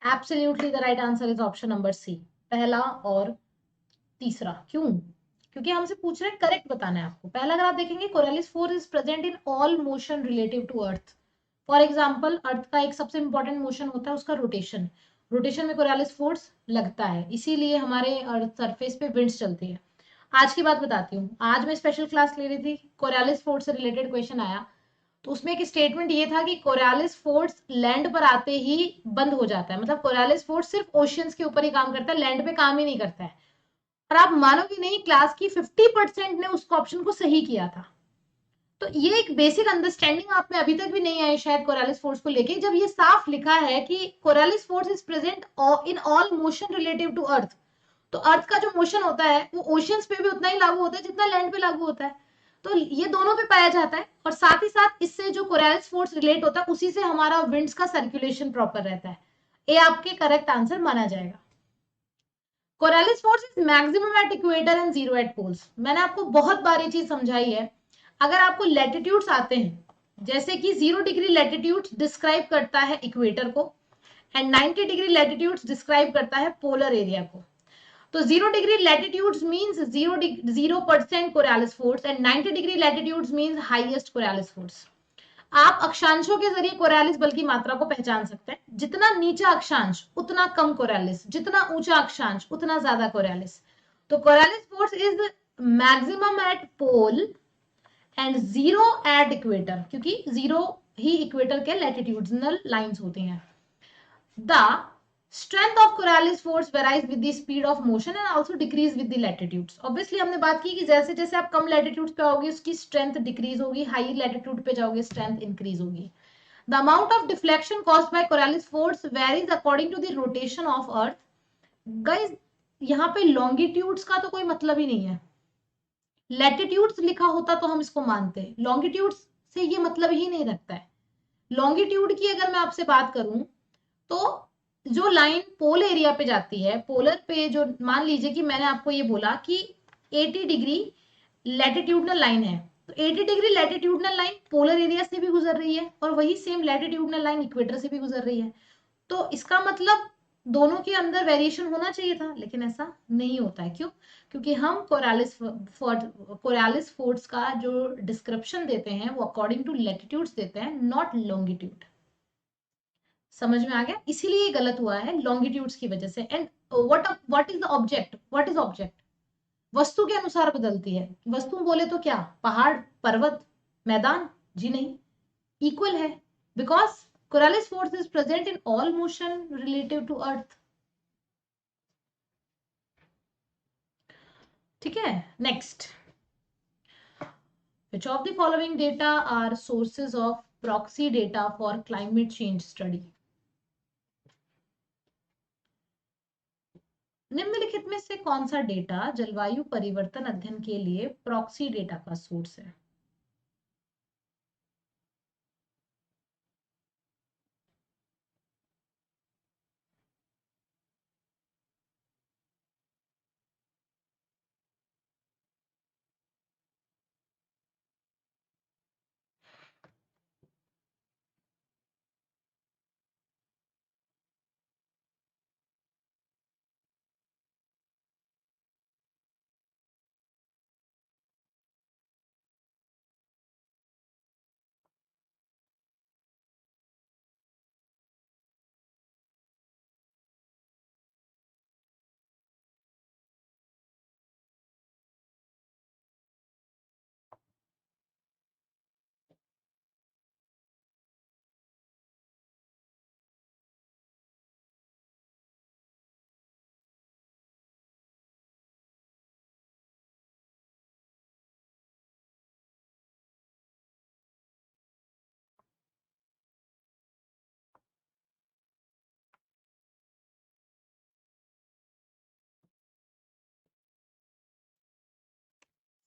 Absolutely the right answer is option number C, पहला और तीसरा। क्यों? क्योंकि हमसे पूछ रहे हैं करेक्ट बताना है आपको। पहला अगर आप देखेंगे Coriolis force is present in all motion relative to earth. For example earth का एक सबसे इंपॉर्टेंट मोशन होता है उसका रोटेशन, रोटेशन में कोरियालिस फोर्स लगता है, इसीलिए हमारे अर्थ सरफेस पे विंड्स चलती है। आज की बात बताती हूँ, आज मैं स्पेशल क्लास ले रही थी, कोरियालिस फोर्स से रिलेटेड क्वेश्चन आया, तो उसमें एक स्टेटमेंट ये था कि कोरियालिस फोर्स लैंड पर आते ही बंद हो जाता है, मतलब कोरियालिस फोर्स सिर्फ ओशियंस के ऊपर ही काम करता है, लैंड पे काम ही नहीं करता है। और आप मानोगे नहीं, क्लास की 50% ने उस ऑप्शन को सही किया था। तो ये एक बेसिक अंडरस्टैंडिंग आप में अभी तक भी नहीं आई शायद कोरियालिस फोर्स को लेके, जब ये साफ लिखा है कि Coriolis force is present in all motion relative to earth, तो अर्थ का जो मोशन होता है वो ओशियंस पे भी उतना ही लागू होता है जितना लैंड पे लागू होता है, तो ये दोनों पे पाया जाता है। और साथ ही साथ इससे जो कोरियालिस फोर्स रिलेट होता है उसी से हमारा विंड्स का सर्कुलेशन प्रॉपर रहता है, ये आपके करेक्ट आंसर माना जाएगा। Coriolis force is maximum at equator and zero at poles, मैंने आपको बहुत बार ये चीज समझाई है। अगर आपको लैटिट्यूड्स आते हैं, जैसे कि 0 डिग्री लैटिट्यूड डिस्क्राइब करता है इक्वेटर को एंड 90 डिग्री लैटिट्यूड डिस्क्राइब करता है पोलर एरिया को, तो 0 degree latitudes means 0% Coriolis force and 90 degree latitudes means highest Coriolis force. आप अक्षांशों के जरिए कोरियालिस बल की मात्रा को पहचान सकते हैं, जितना नीचा अक्षांश उतना कम कोरियालिस, जितना ऊंचा अक्षांश उतना ज्यादा कोरियालिस। तो Coriolis force is maximum at pole and zero at equator, क्योंकि जीरो ही इक्वेटर के लैटिट्यूडनल लाइंस होती हैं। The strength of Coriolis force varies with the speed of motion and also decrease with the latitudes. Obviously हमने बात की कि जैसे जैसे आप कम लैटिट्यूड पे आओगे उसकी स्ट्रेंथ डिक्रीज होगी, हाई लैटिट्यूड पे जाओगे स्ट्रेंथ इंक्रीज होगी। The amount of deflection caused by Coriolis force varies according to the rotation of Earth. Guys, यहाँ पे longitudes का तो कोई मतलब ही नहीं है, लैटिट्यूड्स लिखा होता तो हम इसको मानते, लॉन्गिट्यूड्स से ये मतलब ही नहीं रखता है। लॉन्गिट्यूड की अगर मैं आपसे बात करूं तो जो लाइन पोल एरिया पे जाती है, पोलर पे जो, मान लीजिए कि मैंने आपको ये बोला कि 80 डिग्री लैटिट्यूडनल लाइन है, तो 80 degree latitudinal line polar area से भी गुजर रही है और वही सेम लैटिट्यूडनल लाइन इक्वेटर से भी गुजर रही है, तो इसका मतलब दोनों के अंदर वेरिएशन होना चाहिए था, लेकिन ऐसा नहीं होता है। क्यों? क्योंकि हम कोरियालिस फोर्स का जो डिस्क्रिप्शन देते हैं वो अकॉर्डिंग टू लैटिट्यूड्स देते हैं, नॉट लॉन्गिट्यूड। समझ में आ गया? इसीलिए गलत हुआ है लॉन्गिट्यूड्स की वजह से। And what is the object, what is object, वस्तु के अनुसार बदलती है। वस्तु बोले तो क्या, पहाड़, पर्वत, मैदान? जी नहीं, इक्वल है, because Coriolis force is present in all motion relative to earth. ठीक है, next, which of the following data are sources of proxy data for climate change study? निम्नलिखित में से कौन सा डेटा जलवायु परिवर्तन अध्ययन के लिए प्रॉक्सी डेटा का सोर्स है?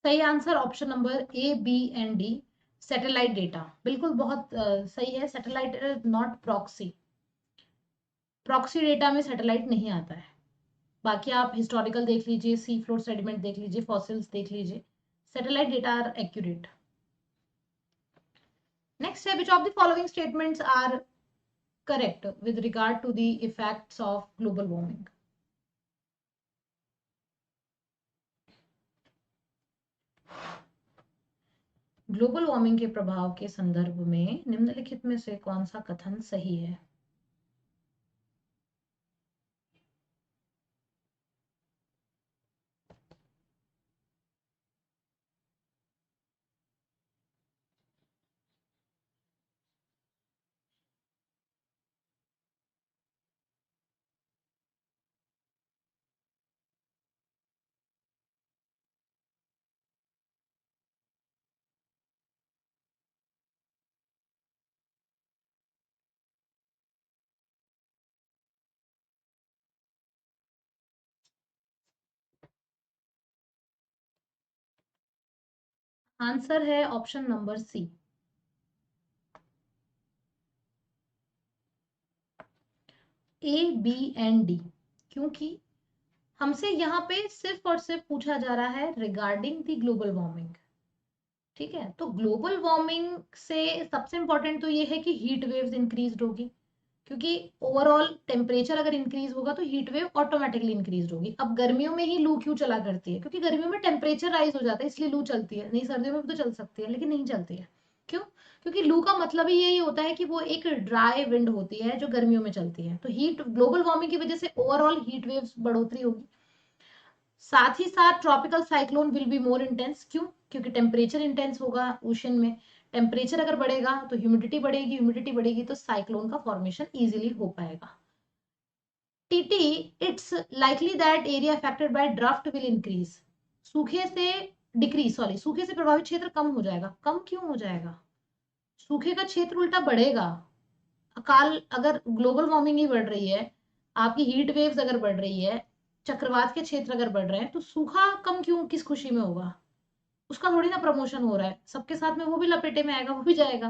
सही answer option number A, B and D, satellite data. बिल्कुल, बहुत सही है। Satellite not proxy, proxy data में सैटेलाइट नहीं आता है। बाकी आप हिस्टोरिकल देख लीजिए, सी फ्लोर सेडिमेंट देख लीजिए, फॉसिल्स देख लीजिए, satellite data are accurate. Next है, which of the following statements are correct with regard to the effects of global warming? Global warming के प्रभाव के संदर्भ में निम्नलिखित में से कौन सा कथन सही है? आंसर है option number C, A, B and D. क्योंकि हमसे यहाँ पे सिर्फ और सिर्फ पूछा जा रहा है रिगार्डिंग द ग्लोबल वार्मिंग। ठीक है, तो ग्लोबल वार्मिंग से सबसे इंपॉर्टेंट तो ये है कि हीट वेव्स इंक्रीज होगी, क्योंकि ओवरऑल टेम्परेचर अगर इंक्रीज होगा तो हीट वेव ऑटोमेटिकली इंक्रीज होगी। अब गर्मियों में ही लू क्यों चला करती है? क्योंकि गर्मियों में टेम्परेचर राइज हो जाता है, इसलिए लू चलती है। नहीं, सर्दियों में भी तो चल सकती है, लेकिन नहीं चलती है। क्यों? क्योंकि लू का मतलब ही यही होता है कि वो एक ड्राई विंड होती है जो गर्मियों में चलती है। तो हीट, ग्लोबल वार्मिंग की वजह से ओवरऑल हीट वेव्स बढ़ोतरी होगी। साथ ही साथ tropical cyclone will be more intense. क्यों? क्योंकि टेम्परेचर इंटेंस होगा ओशन में। टेम्परेचर अगर बढ़ेगा तो ह्यूमिडिटी बढ़ेगी, ह्यूमिडिटी बढ़ेगी तो साइक्लोन का फॉर्मेशन इजीली हो पाएगा। TT, it's likely that area affected by draft will increase. सूखे से डिक्रीज, सॉरी, सूखे से प्रभावित क्षेत्र कम हो जाएगा। कम क्यों हो जाएगा? सूखे का क्षेत्र उल्टा बढ़ेगा। अकाल, अगर ग्लोबल वार्मिंग ही बढ़ रही है, आपकी हीट वेव्स अगर बढ़ रही है, चक्रवात के क्षेत्र अगर बढ़ रहे हैं, तो सूखा कम क्यों, किस खुशी में होगा? उसका थोड़ी ना प्रमोशन हो रहा है, सबके साथ में वो भी लपेटे में आएगा, वो भी जाएगा।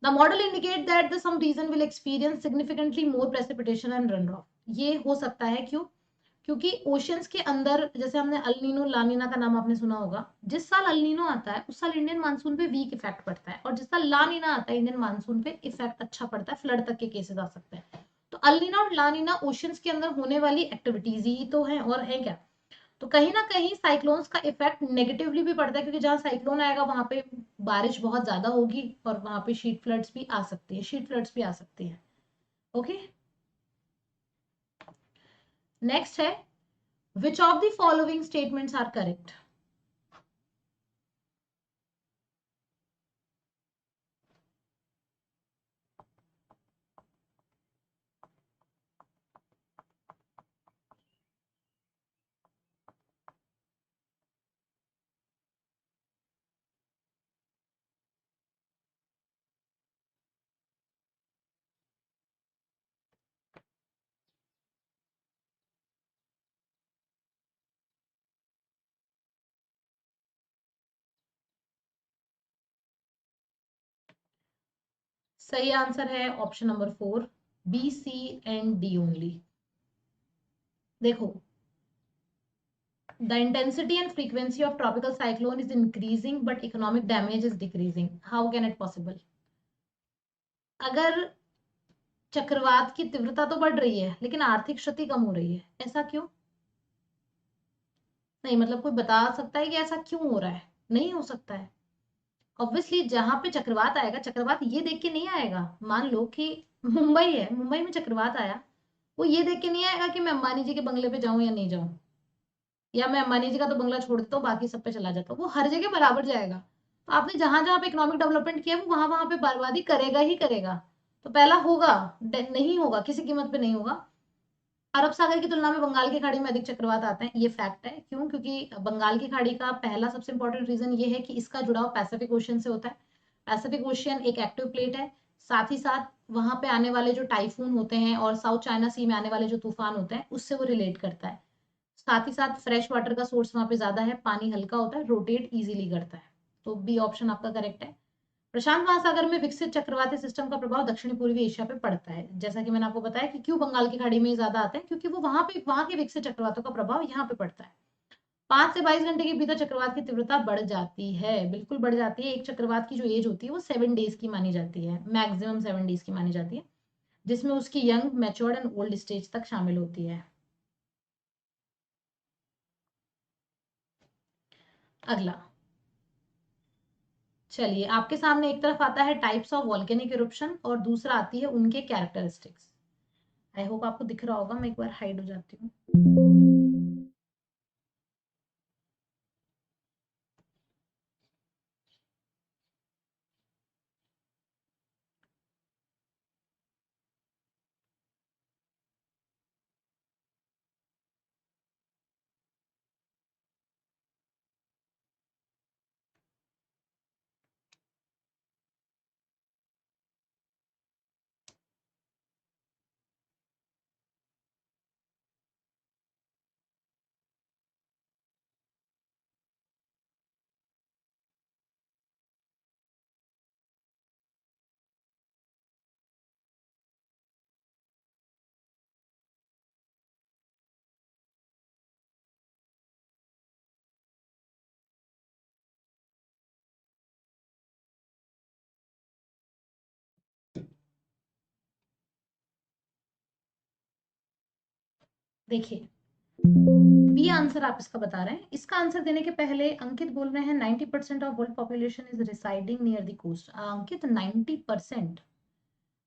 The model indicate that the some region will experience significantly more precipitation and run off. ये हो सकता है क्यों? क्योंकि ओशंस के अंदर, जैसे हमने अल नीनो ला नीना का नाम आपने सुना होगा, जिस साल अल नीनो आता है उस साल इंडियन मानसून पे वीक इफेक्ट पड़ता है, और जिस साल ला नीना आता है इंडियन मानसून पे इफेक्ट अच्छा पड़ता है, फ्लड तक के केसेस आ सकते हैं। तो अल नीना और ला नीना ओशंस के अंदर होने वाली एक्टिविटीज ही तो है, और है क्या? तो कहीं ना कहीं साइक्लोन्स का इफेक्ट नेगेटिवली भी पड़ता है, क्योंकि जहां साइक्लोन आएगा वहां पे बारिश बहुत ज्यादा होगी और वहां पे शीट फ्लड्स भी आ सकती है, शीट फ्लड्स भी आ सकती है। ओके, नेक्स्ट है, which of the following statements are correct? सही आंसर है option number 4, B, C and D only. देखो, the intensity and frequency of tropical cyclone is increasing but economic damage is decreasing. How can it possible? अगर चक्रवात की तीव्रता तो बढ़ रही है लेकिन आर्थिक क्षति कम हो रही है, ऐसा क्यों? नहीं, मतलब कोई बता सकता है कि ऐसा क्यों हो रहा है? नहीं हो सकता है। ऑब्वियसली जहां पे चक्रवात आएगा, चक्रवात ये देख के नहीं आएगा। मान लो कि मुंबई है, मुंबई में चक्रवात आया, वो ये देख के नहीं आएगा कि मैं अंबानी जी के बंगले पे जाऊं या नहीं जाऊं, या मैं अंबानी जी का तो बंगला छोड़ देता हूँ बाकी सब पे चला जाता हूँ। वो हर जगह बराबर जाएगा। तो आपने जहां जहां पे इकोनॉमिक डेवलपमेंट किया, वो वहां वहां पे बर्बादी करेगा ही करेगा। तो पहला होगा, नहीं होगा, किसी कीमत पे नहीं होगा। अरब सागर की तुलना में बंगाल की खाड़ी में अधिक चक्रवात आते हैं, ये फैक्ट है। क्यों? क्योंकि बंगाल की खाड़ी का पहला सबसे इंपॉर्टेंट रीजन ये है कि इसका जुड़ाव पैसिफिक ओशियन से होता है। पैसिफिक ओशियन एक एक्टिव प्लेट है। साथ ही साथ वहां पे आने वाले जो टाइफून होते हैं और साउथ चाइना सी में आने वाले जो तूफान होते हैं, उससे वो रिलेट करता है। साथ ही साथ फ्रेश वाटर का सोर्स वहां पे ज्यादा है, पानी हल्का होता है, रोटेट इजीली करता है। तो बी ऑप्शन आपका करेक्ट है। प्रशांत महासागर में विकसित चक्रवाती सिस्टम का प्रभाव दक्षिण पूर्वी एशिया पे पड़ता है। जैसा कि मैंने आपको बताया कि क्यों बंगाल की खाड़ी में ज्यादा आते हैं, क्योंकि वो वहां के विकसित चक्रवातों का प्रभाव यहाँ पे पड़ता है। 5 से 22 घंटे के भीतर चक्रवात की तीव्रता बढ़ जाती है, बिल्कुल बढ़ जाती है। एक चक्रवात की जो एज होती है वो 7 डेज की मानी जाती है, मैक्सिमम 7 डेज की मानी जाती है, जिसमें उसकी young, matured and old stage तक शामिल होती है। अगला, चलिए, आपके सामने एक तरफ आता है टाइप्स ऑफ वॉल्केनिक इरुप्शन और दूसरा आती है उनके कैरेक्टरिस्टिक्स। आई होप आपको दिख रहा होगा, मैं एक बार हाइड हो जाती हूँ। देखिए, बी आंसर आप इसका बता रहे हैं। इसका आंसर देने के पहले अंकित बोल रहे हैं 90% of world population is residing near the coast. Ankit, 90%?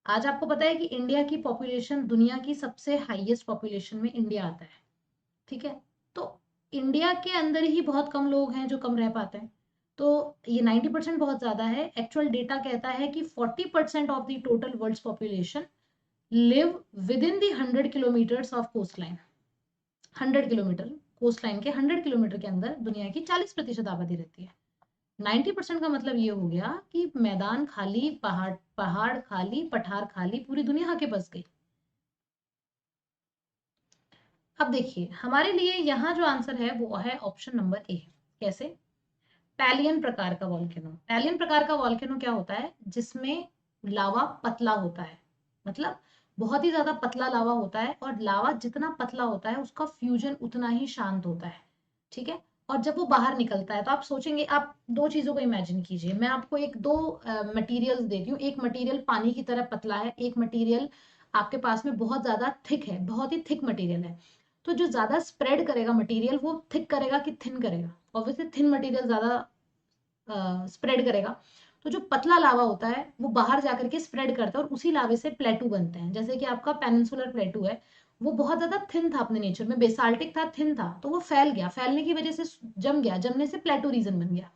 आज आपको पता है कि इंडिया की पॉपुलेशन दुनिया की सबसे हाईएस्ट पॉपुलेशन में इंडिया आता है, ठीक है? तो इंडिया के अंदर ही बहुत कम लोग हैं जो कम रह पाते हैं। तो ये 90% बहुत ज्यादा है। एक्चुअल डेटा कहता है कि 40% of the total world population live within the 100 kilometres of coast line. 100 kilometre, coast line के 100 किलोमीटर के अंदर दुनिया की 40% आबादी रहती है। 90% का मतलब ये हो गया कि मैदान खाली, पहाड़ पहाड़ खाली, पठार खाली, पूरी दुनिया के बस गई। अब देखिए, हमारे लिए यहाँ जो आंसर है वो है ऑप्शन नंबर ए। कैसे? पैलियन प्रकार का वॉल्केनो। पैलियन प्रकार का वॉल्केनो क्या होता है? जिसमें लावा पतला होता है, मतलब बहुत ही ज्यादा पतला लावा होता है, और लावा जितना पतला होता है उसका फ्यूजन उतना ही शांत होता है, ठीक है? और जब वो बाहर निकलता है तो आप सोचेंगे, आप दो चीजों को इमेजिन कीजिए। मैं आपको एक दो मटेरियल्स देती हूँ। एक मटेरियल पानी की तरह पतला है, एक मटेरियल आपके पास में बहुत ज्यादा थिक है, बहुत ही थिक मटेरियल है। तो जो ज्यादा स्प्रेड करेगा मटेरियल, वो थिक करेगा कि थिन करेगा? ऑब्वियसली थिन मटेरियल ज्यादा स्प्रेड करेगा। तो जो पतला लावा होता है वो बाहर जाकर के स्प्रेड करता है और उसी लावे से प्लेटू बनते हैं। जैसे कि आपका पेनिनसुलर प्लेटू है, वो बहुत ज्यादा थिन था अपने नेचर में, बेसाल्टिक था, थिन था, तो वो फैल गया, फैलने की वजह से जम गया, जमने से प्लेटू रीजन बन गया।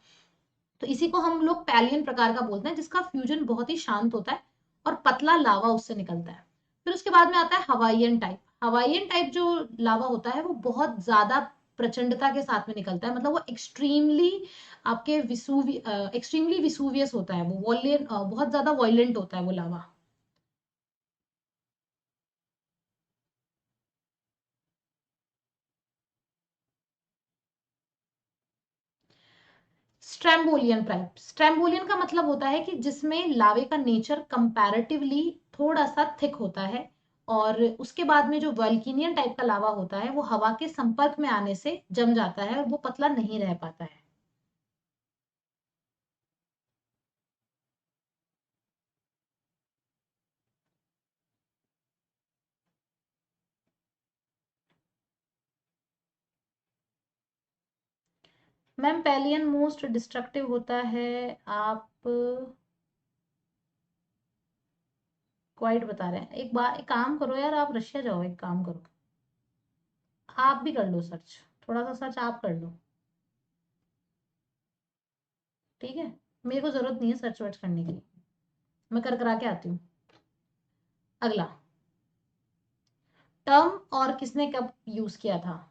तो इसी को हम लोग पैलियन प्रकार का बोलते हैं, जिसका फ्यूजन बहुत ही शांत होता है और पतला लावा उससे निकलता है। फिर उसके बाद में आता है हवाईयन टाइप। हवाईयन टाइप जो लावा होता है वो बहुत ज्यादा प्रचंडता के साथ में निकलता है, मतलब वो एक्सट्रीमली आपके एक्सट्रीमली विसूवियस होता है, वो वॉयलेंट, बहुत ज्यादा वॉयलेंट होता है वो लावा। स्ट्रैम्बोलियन टाइप, स्ट्रैम्बोलियन का मतलब होता है कि जिसमें लावे का नेचर कंपैरेटिवली थोड़ा सा थिक होता है, और उसके बाद में जो वल्केनियन टाइप का लावा होता है वो हवा के संपर्क में आने से जम जाता है और वो पतला नहीं रह पाता है। मैम पेलियन मोस्ट डिस्ट्रक्टिव होता है, आप क्वाइट बता रहे हैं। एक बार एक काम करो यार, आप रशिया जाओ, एक काम करो, आप भी कर लो सर्च, थोड़ा सा सर्च आप कर लो, ठीक है। मेरे को जरूरत नहीं है सर्च वर्च करने की, मैं कर करा के आती हूँ। अगला, टर्म और किसने कब यूज किया था?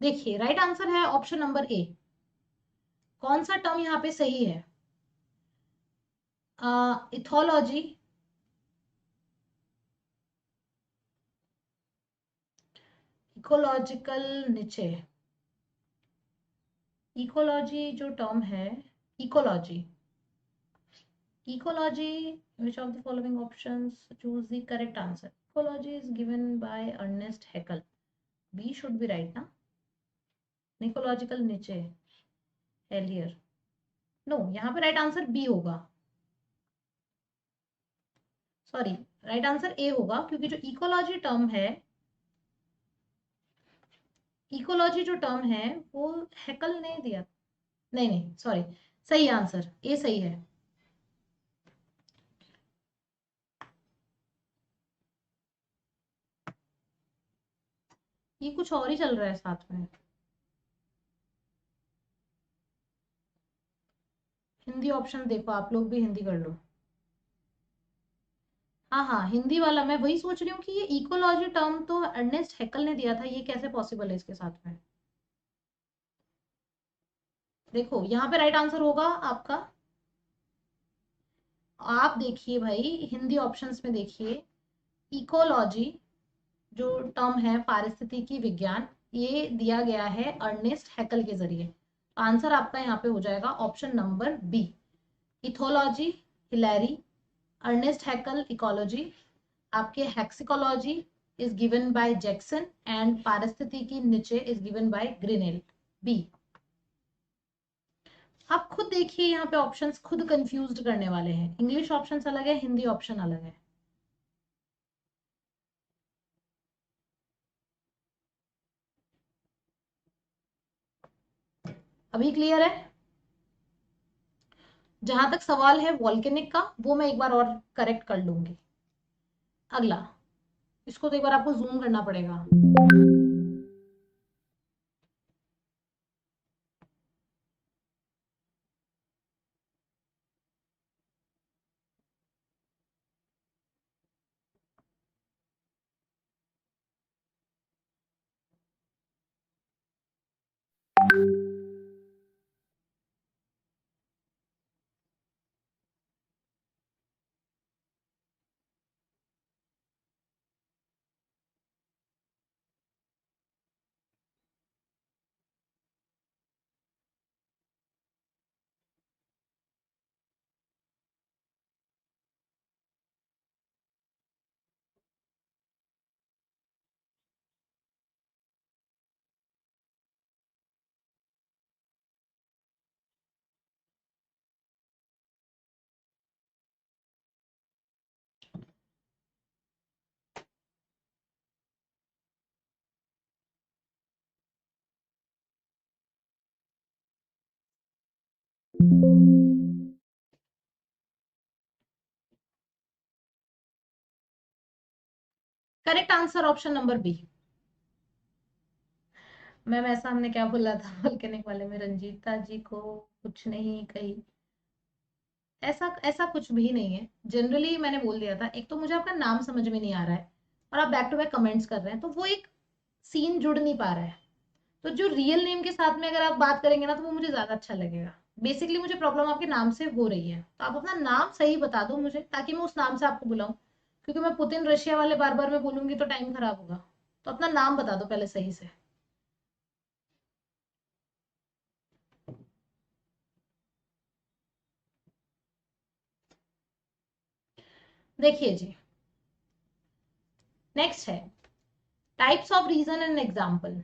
देखिए राइट आंसर है ऑप्शन नंबर ए। कौन सा टर्म यहाँ पे सही है? इथोलॉजी, इकोलॉजिकल निचे, इकोलॉजी जो टर्म है, ecology, ecology, which of the following options, choose the correct answer. Ecology is given by Ernest Haeckel. B should be right ना? Ecological niche, Hellier. No, यहाँ पे राइट आंसर बी होगा, sorry, right answer A होगा, क्योंकि जो ecology term है, ecology जो term है वो हैकल ने दिया। नहीं नहीं सॉरी, सही आंसर ए सही है। ये कुछ और ही चल रहा है साथ में। हिंदी ऑप्शन देखो, आप लोग भी हिंदी कर लो। हाँ हाँ, हिंदी वाला, मैं वही सोच रही हूँ कि ये इकोलॉजी टर्म तो अर्नेस्ट हैकल ने दिया था, ये कैसे पॉसिबल है इसके साथ में। देखो यहाँ पे राइट आंसर होगा आपका, आप देखिए भाई हिंदी ऑप्शंस में देखिए, इकोलॉजी जो टर्म है पारिस्थितिकी विज्ञान, ये दिया गया है अर्नेस्ट हैकल के जरिए। आंसर आपका यहाँ पे हो जाएगा option number B, ethology Hilaire, Ernest Haeckel ecology, आपके hexicology is given by Jackson, and पारिस्थितिकी niche is given by Grinnell, B. आप खुद देखिए यहाँ पे ऑप्शंस खुद कंफ्यूज करने वाले हैं, इंग्लिश ऑप्शंस अलग है, हिंदी ऑप्शन अलग है। अभी क्लियर है? जहां तक सवाल है वॉल्केनिक का, वो मैं एक बार और करेक्ट कर लूंगी। अगला, इसको तो एक बार आपको जूम करना पड़ेगा। Correct answer option number B. Ma'am ऐसा हमने क्या बोला था वॉल्केनिक वाले में, रंजीता जी को कुछ नहीं कही, ऐसा ऐसा कुछ भी नहीं है। जनरली मैंने बोल दिया था, एक तो मुझे आपका नाम समझ में नहीं आ रहा है और आप बैक टू बैक कमेंट्स कर रहे हैं, तो वो एक सीन जुड़ नहीं पा रहा है। तो जो रियल नेम के साथ में अगर आप बात करेंगे ना, तो वो मुझे ज्यादा अच्छा लगेगा। बेसिकली मुझे प्रॉब्लम आपके नाम से हो रही है, तो आप अपना नाम सही बता दो मुझे, ताकि मैं उस नाम से आपको बुलाऊं। क्योंकि मैं पुतिन रशिया वाले बार बार मैं बोलूंगी तो टाइम खराब होगा। तो अपना नाम बता दो पहले सही से। देखिए जी, नेक्स्ट है types of region and example.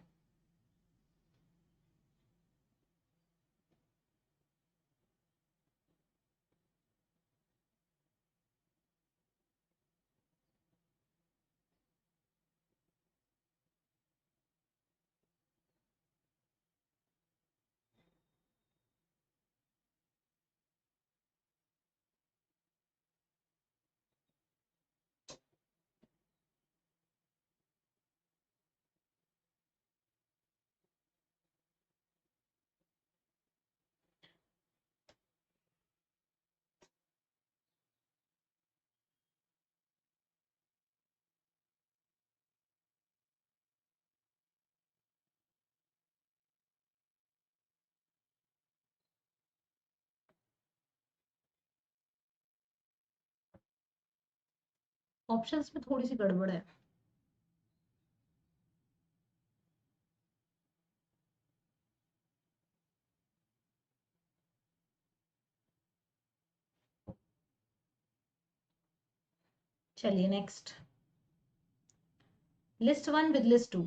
Options में थोड़ी सी गड़बड़ है। चलिए next, list one with list two.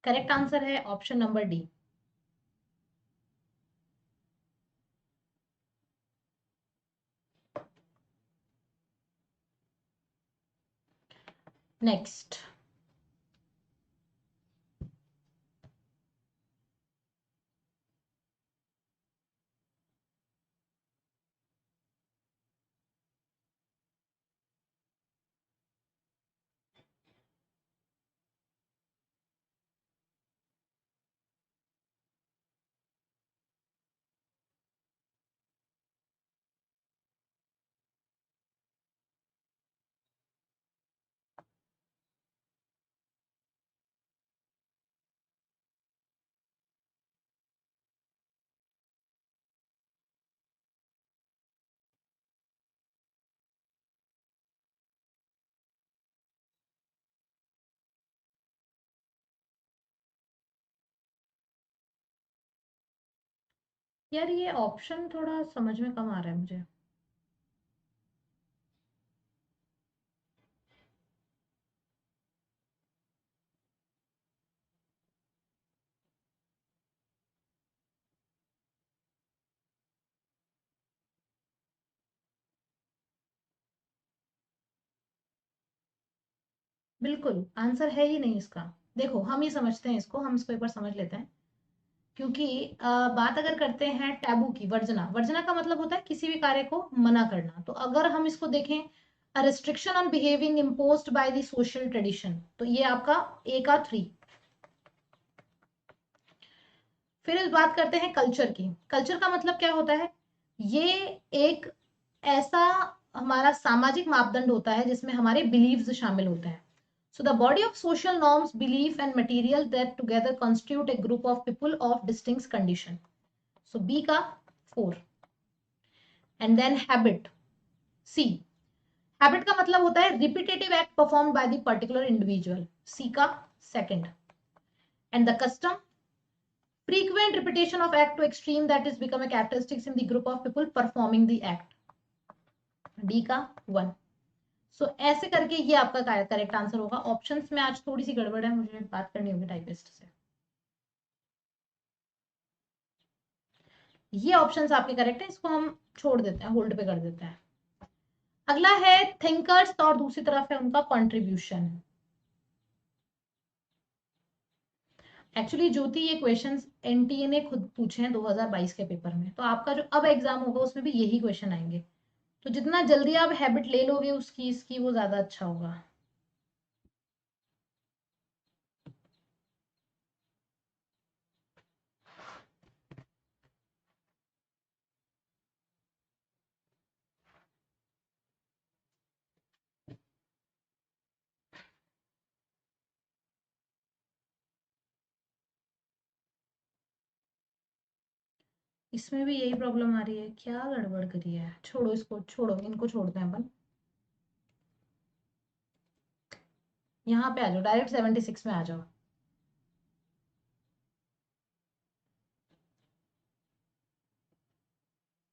Correct answer है ऑप्शन नंबर डी। नेक्स्ट, यार ये ऑप्शन थोड़ा समझ में कम आ रहा है मुझे। बिल्कुल आंसर है ही नहीं इसका। देखो हम ही समझते हैं इसको, हम इसको एक बार समझ लेते हैं। क्योंकि बात अगर करते हैं टैबू की, वर्जना, वर्जना का मतलब होता है किसी भी कार्य को मना करना। तो अगर हम इसको देखें, a restriction on behaving imposed by the social tradition, तो ये आपका ए का 3। फिर इस बात करते हैं कल्चर की। कल्चर का मतलब क्या होता है? ये एक ऐसा हमारा सामाजिक मापदंड होता है जिसमें हमारे बिलीव्स शामिल होते हैं। So the body of social norms, belief and material that together constitute a group of people of distinct condition. So B का 4. And then habit, C. Habit का मतलब होता है repetitive act perform by the particular individual, C का second. And the custom, frequent repetition of act to extreme that is become a characteristics in the group of people performing the act, D का one. सो ऐसे करके ये आपका correct answer होगा। Options में आज थोड़ी सी गड़बड़ है, मुझे बात करनी होगी टाइपिस्ट से। ये ऑप्शंस आपके करेक्ट है, इसको हम छोड़ देते हैं, होल्ड पे कर देते हैं। अगला है थिंकर्स और दूसरी तरफ है उनका कंट्रीब्यूशन। एक्चुअली ज्योति ये क्वेश्चंस एनटीए ने खुद पूछे हैं 2022 के पेपर में, तो आपका जो अब एग्जाम होगा उसमें भी यही क्वेश्चन आएंगे। तो जितना जल्दी आप हैबिट ले लोगे उसकी इसकी वो ज्यादा अच्छा होगा। इसमें भी यही प्रॉब्लम आ रही है, क्या गड़बड़ करी है। छोड़ो इसको, छोड़ो इनको, छोड़ते हैं अपन। यहाँ पे आ जाओ, डायरेक्ट 76 में आ जाओ।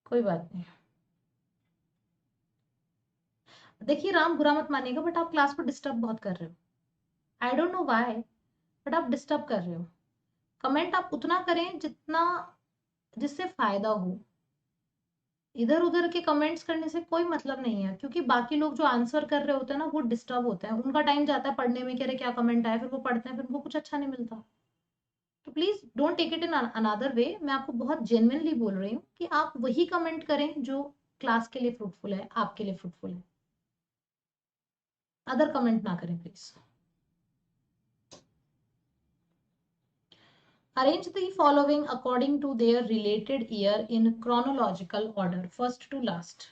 कोई बात नहीं। देखिए राम बुरा मत मानिएगा, बट आप क्लास पर डिस्टर्ब बहुत कर रहे हो। I don't know why, but आप डिस्टर्ब कर रहे हो। कमेंट आप उतना करें जितना जिससे फायदा हो। इधर उधर के कमेंट्स करने से कोई मतलब नहीं है, क्योंकि बाकी लोग जो आंसर कर रहे होते हैं ना वो डिस्टर्ब होते हैं, उनका टाइम जाता है पढ़ने में, कह रहे क्या कमेंट आया, फिर वो पढ़ते हैं, फिर उनको कुछ अच्छा नहीं मिलता। तो please don't take it in another way. मैं आपको बहुत जेन्युइनली बोल रही हूँ कि आप वही कमेंट करें जो क्लास के लिए फ्रूटफुल है, आपके लिए फ्रूटफुल है। अदर कमेंट ना करें please. Arrange the following according to their related year in chronological order, first to last.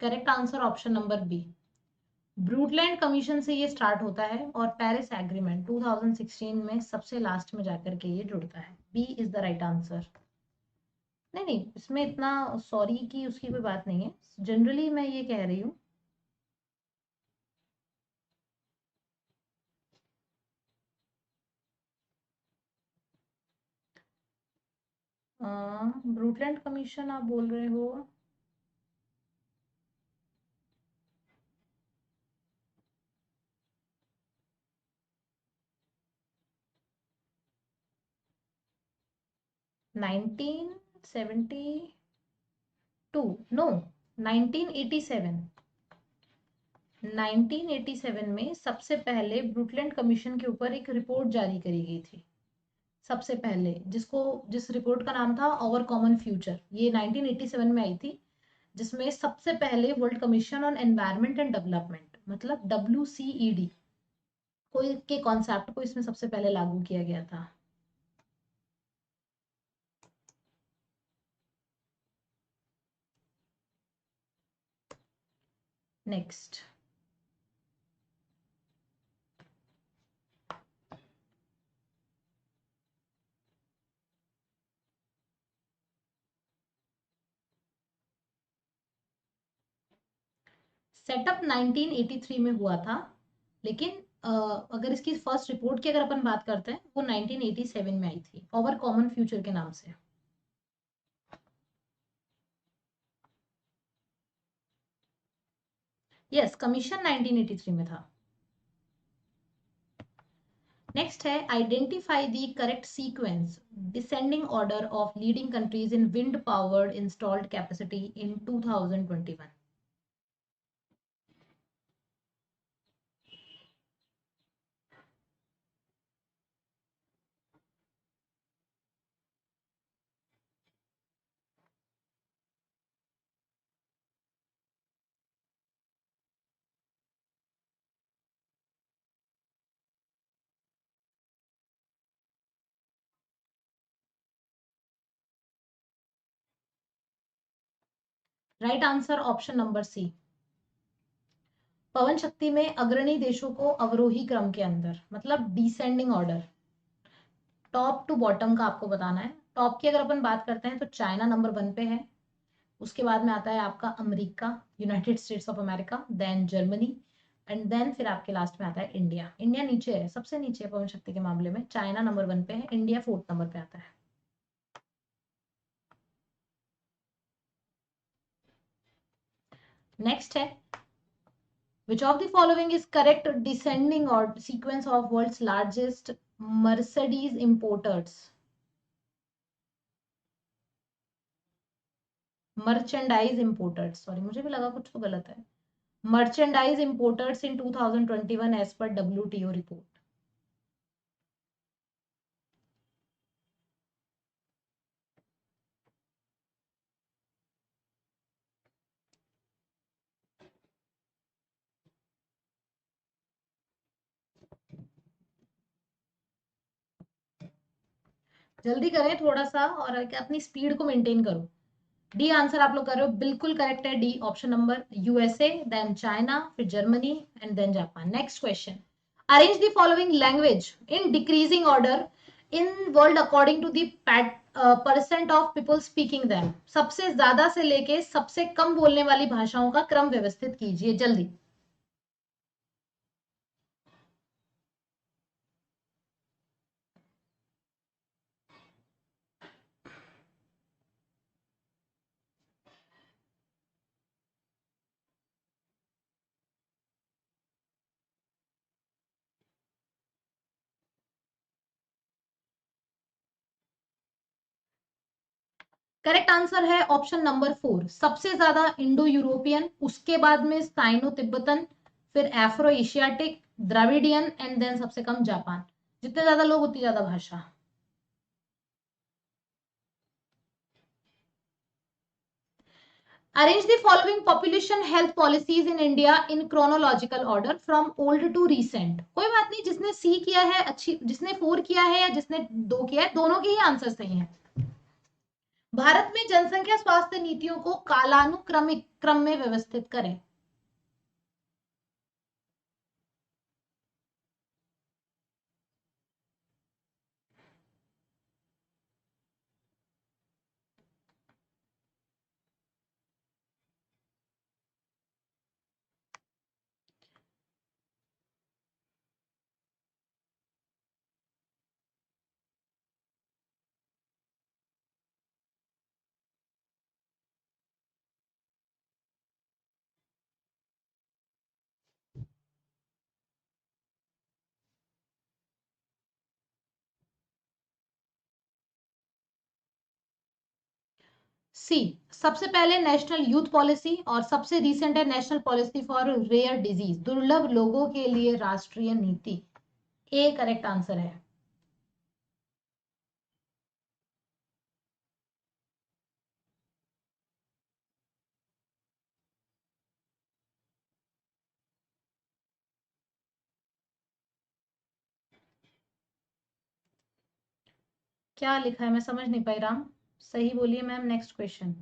Correct answer option number B. Brundtland commission से ये स्टार्ट होता है और पेरिस एग्रीमेंट 2016 में सबसे लास्ट में जाकर के ये जुड़ता है। B is the right answer. नहीं नहीं, इसमें इतना सॉरी की उसकी कोई बात नहीं है, जनरली मैं ये कह रही हूँ। ब्रूटलैंड कमीशन आप बोल रहे हो, नाइनटीन 72, नो 1987। 1987 में सबसे पहले ब्रूटलैंड कमीशन के ऊपर एक रिपोर्ट जारी करी गई थी। सबसे पहले जिस रिपोर्ट का नाम था आवर कॉमन फ्यूचर, ये 1987 में आई थी, जिसमें सबसे पहले world commission on environment and development मतलब WCED कोई के कॉन्सेप्ट को इसमें सबसे पहले लागू किया गया था। नेक्स्ट, सेटअप 1983 में हुआ था, लेकिन अगर इसकी फर्स्ट रिपोर्ट की अगर अपन बात करते हैं वो 1987 में आई थी, ओवर कॉमन फ्यूचर के नाम से। यस, कमीशन 1983 में था। नेक्स्ट है identify the correct sequence descending order of leading countries in wind powered installed capacity in 2021। Right answer option number C. पवन शक्ति में अग्रणी देशों को अवरोही क्रम के अंदर, मतलब descending order, top to bottom का आपको बताना है। टॉप की अगर अपन बात करते हैं तो चाइना नंबर 1 पे है, उसके बाद में आता है आपका America, United States of America, then Germany, and then फिर आपके लास्ट में आता है इंडिया। इंडिया नीचे है, सबसे नीचे है पवन शक्ति के मामले में। चाइना नंबर 1 पे है, इंडिया 4th नंबर पे आता है। नेक्स्ट है, which of the following is correct descending or sequence of world's largest Mercedes importers? Merchandise importers, sorry मुझे भी लगा कुछ तो गलत है। Merchandise importers in 2021 as per WTO report. जल्दी करें थोड़ा सा और अपनी स्पीड को मेंटेन करो। डी आंसर आप लोग कर रहे हो, बिल्कुल करेक्ट है D option number, USA, then China, फिर Germany and then Japan. Next question, arrange the following language in decreasing order in world according to the percent of people speaking them. सबसे ज्यादा से लेके सबसे कम बोलने वाली भाषाओं का क्रम व्यवस्थित कीजिए जल्दी। करेक्ट आंसर है ऑप्शन नंबर 4, सबसे ज्यादा इंडो यूरोपियन, उसके बाद में साइनो तिब्बतन, फिर Afro Asiatic, Dravidian and then सबसे कम जापान। जितने ज्यादा लोग उतनी ज्यादा भाषा। Arrange the following population health policies in India in chronological order from old to recent. कोई बात नहीं, जिसने सी किया है अच्छी, जिसने 4 किया है या जिसने 2 किया है, दोनों के ही आंसर सही हैं। भारत में जनसंख्या स्वास्थ्य नीतियों को कालानुक्रमिक क्रम में व्यवस्थित करें। सी, सबसे पहले नेशनल यूथ पॉलिसी और सबसे रिसेंट है national policy for rare disease, दुर्लभ लोगों के लिए राष्ट्रीय नीति। ए करेक्ट आंसर है। क्या लिखा है मैं समझ नहीं पाई राम, सही बोलिए ma'am. Next question,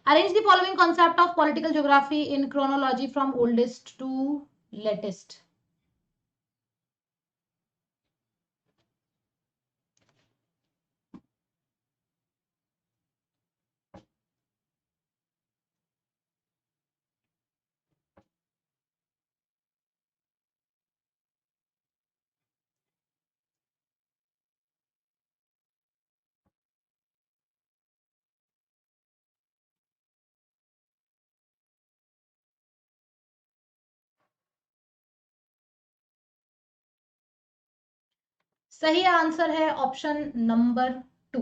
arrange the following concept of political geography in chronology from oldest to latest. सही आंसर है ऑप्शन नंबर 2।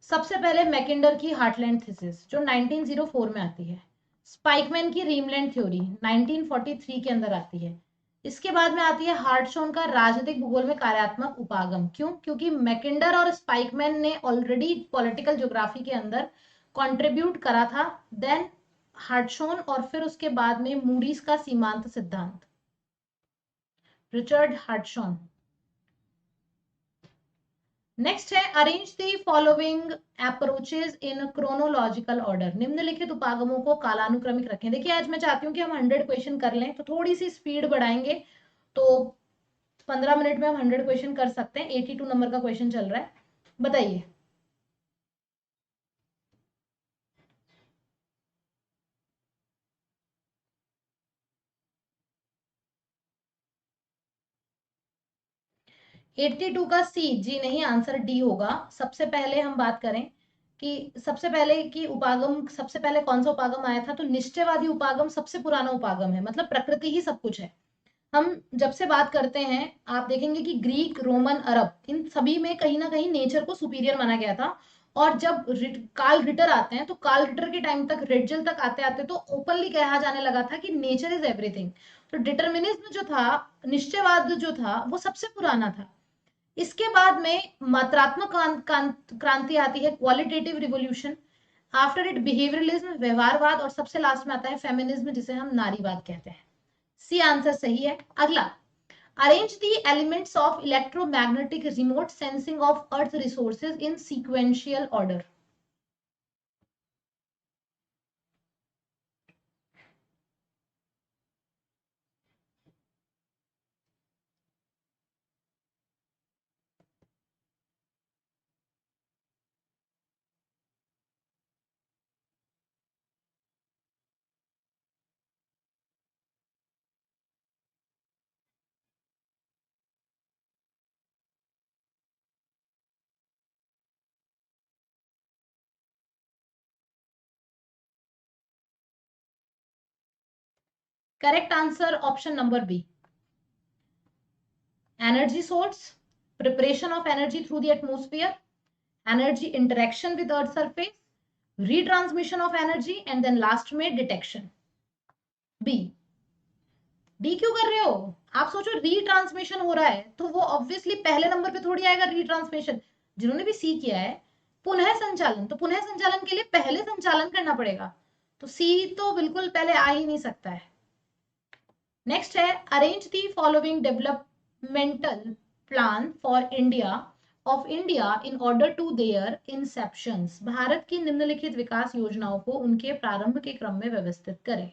सबसे पहले मैकिंडर की हार्टलैंड थीसिस जो 1904 में आती है, स्पाइकमैन की रीमलैंड थ्योरी 1943 के अंदर आती है, इसके बाद में आती है हार्टशॉन का राजनीतिक भूगोल में कार्यात्मक उपागम। क्यों? क्योंकि मैकिंडर और स्पाइकमैन ने ऑलरेडी पॉलिटिकल ज्योग्राफी के अंदर कंट्रीब्यूट करा था। देन हार्टशॉन और फिर उसके बाद में मूडीज का सीमांत सिद्धांत, रिचर्ड हार्टशॉन। नेक्स्ट है, arrange the following approaches in chronological order, निम्नलिखित उपागमों को कालानुक्रमिक रखें। देखिए आज मैं चाहती हूँ कि हम 100 क्वेश्चन कर लें, तो थोड़ी सी स्पीड बढ़ाएंगे तो 15 मिनट में हम 100 क्वेश्चन कर सकते हैं। 82 नंबर का क्वेश्चन चल रहा है, बताइए। एट्टी टू का सी, जी नहीं, आंसर डी होगा। सबसे पहले हम बात करें कि सबसे पहले की उपागम, सबसे पहले कौन सा उपागम आया था, तो निश्चयवादी उपागम सबसे पुराना उपागम है, मतलब प्रकृति ही सब कुछ है। हम जब से बात करते हैं आप देखेंगे कि ग्रीक, रोमन, अरब, इन सभी में कहीं ना कहीं नेचर को सुपीरियर माना गया था। और जब कार्ल रिटर आते हैं, तो कार्ल रिटर के टाइम तक, रेडजल तक आते आते तो ओपनली कहा जाने लगा था कि नेचर इज एवरीथिंग। तो डिटर्मिनिज्म जो था, निश्चयवाद जो था, वो सबसे पुराना था। इसके बाद में मात्रात्मक क्रांति आती है, qualitative revolution. After it behaviouralism, व्यवहारवाद, और सबसे लास्ट में आता है फेमिनिज्म, जिसे हम नारीवाद कहते हैं। सी आंसर सही है। अगला, arrange the elements of electromagnetic remote sensing of earth resources in sequential order. Correct answer option number B, energy source, preparation of energy through the atmosphere, energy interaction with earth surface, retransmission of energy, and then last में detection. B, D क्यों कर रहे हो? आप सोचो retransmission हो रहा है तो वो ऑब्वियसली पहले नंबर पे थोड़ी आएगा रीट्रांसमिशन। जिन्होंने भी सी किया है, पुनः संचालन, तो पुनः संचालन के लिए पहले संचालन करना पड़ेगा, तो सी तो बिल्कुल पहले आ ही नहीं सकता है। नेक्स्ट है, arrange the following developmental plan for India of India in order to their inceptions. भारत की निम्नलिखित विकास योजनाओं को उनके प्रारंभ के क्रम में व्यवस्थित करें।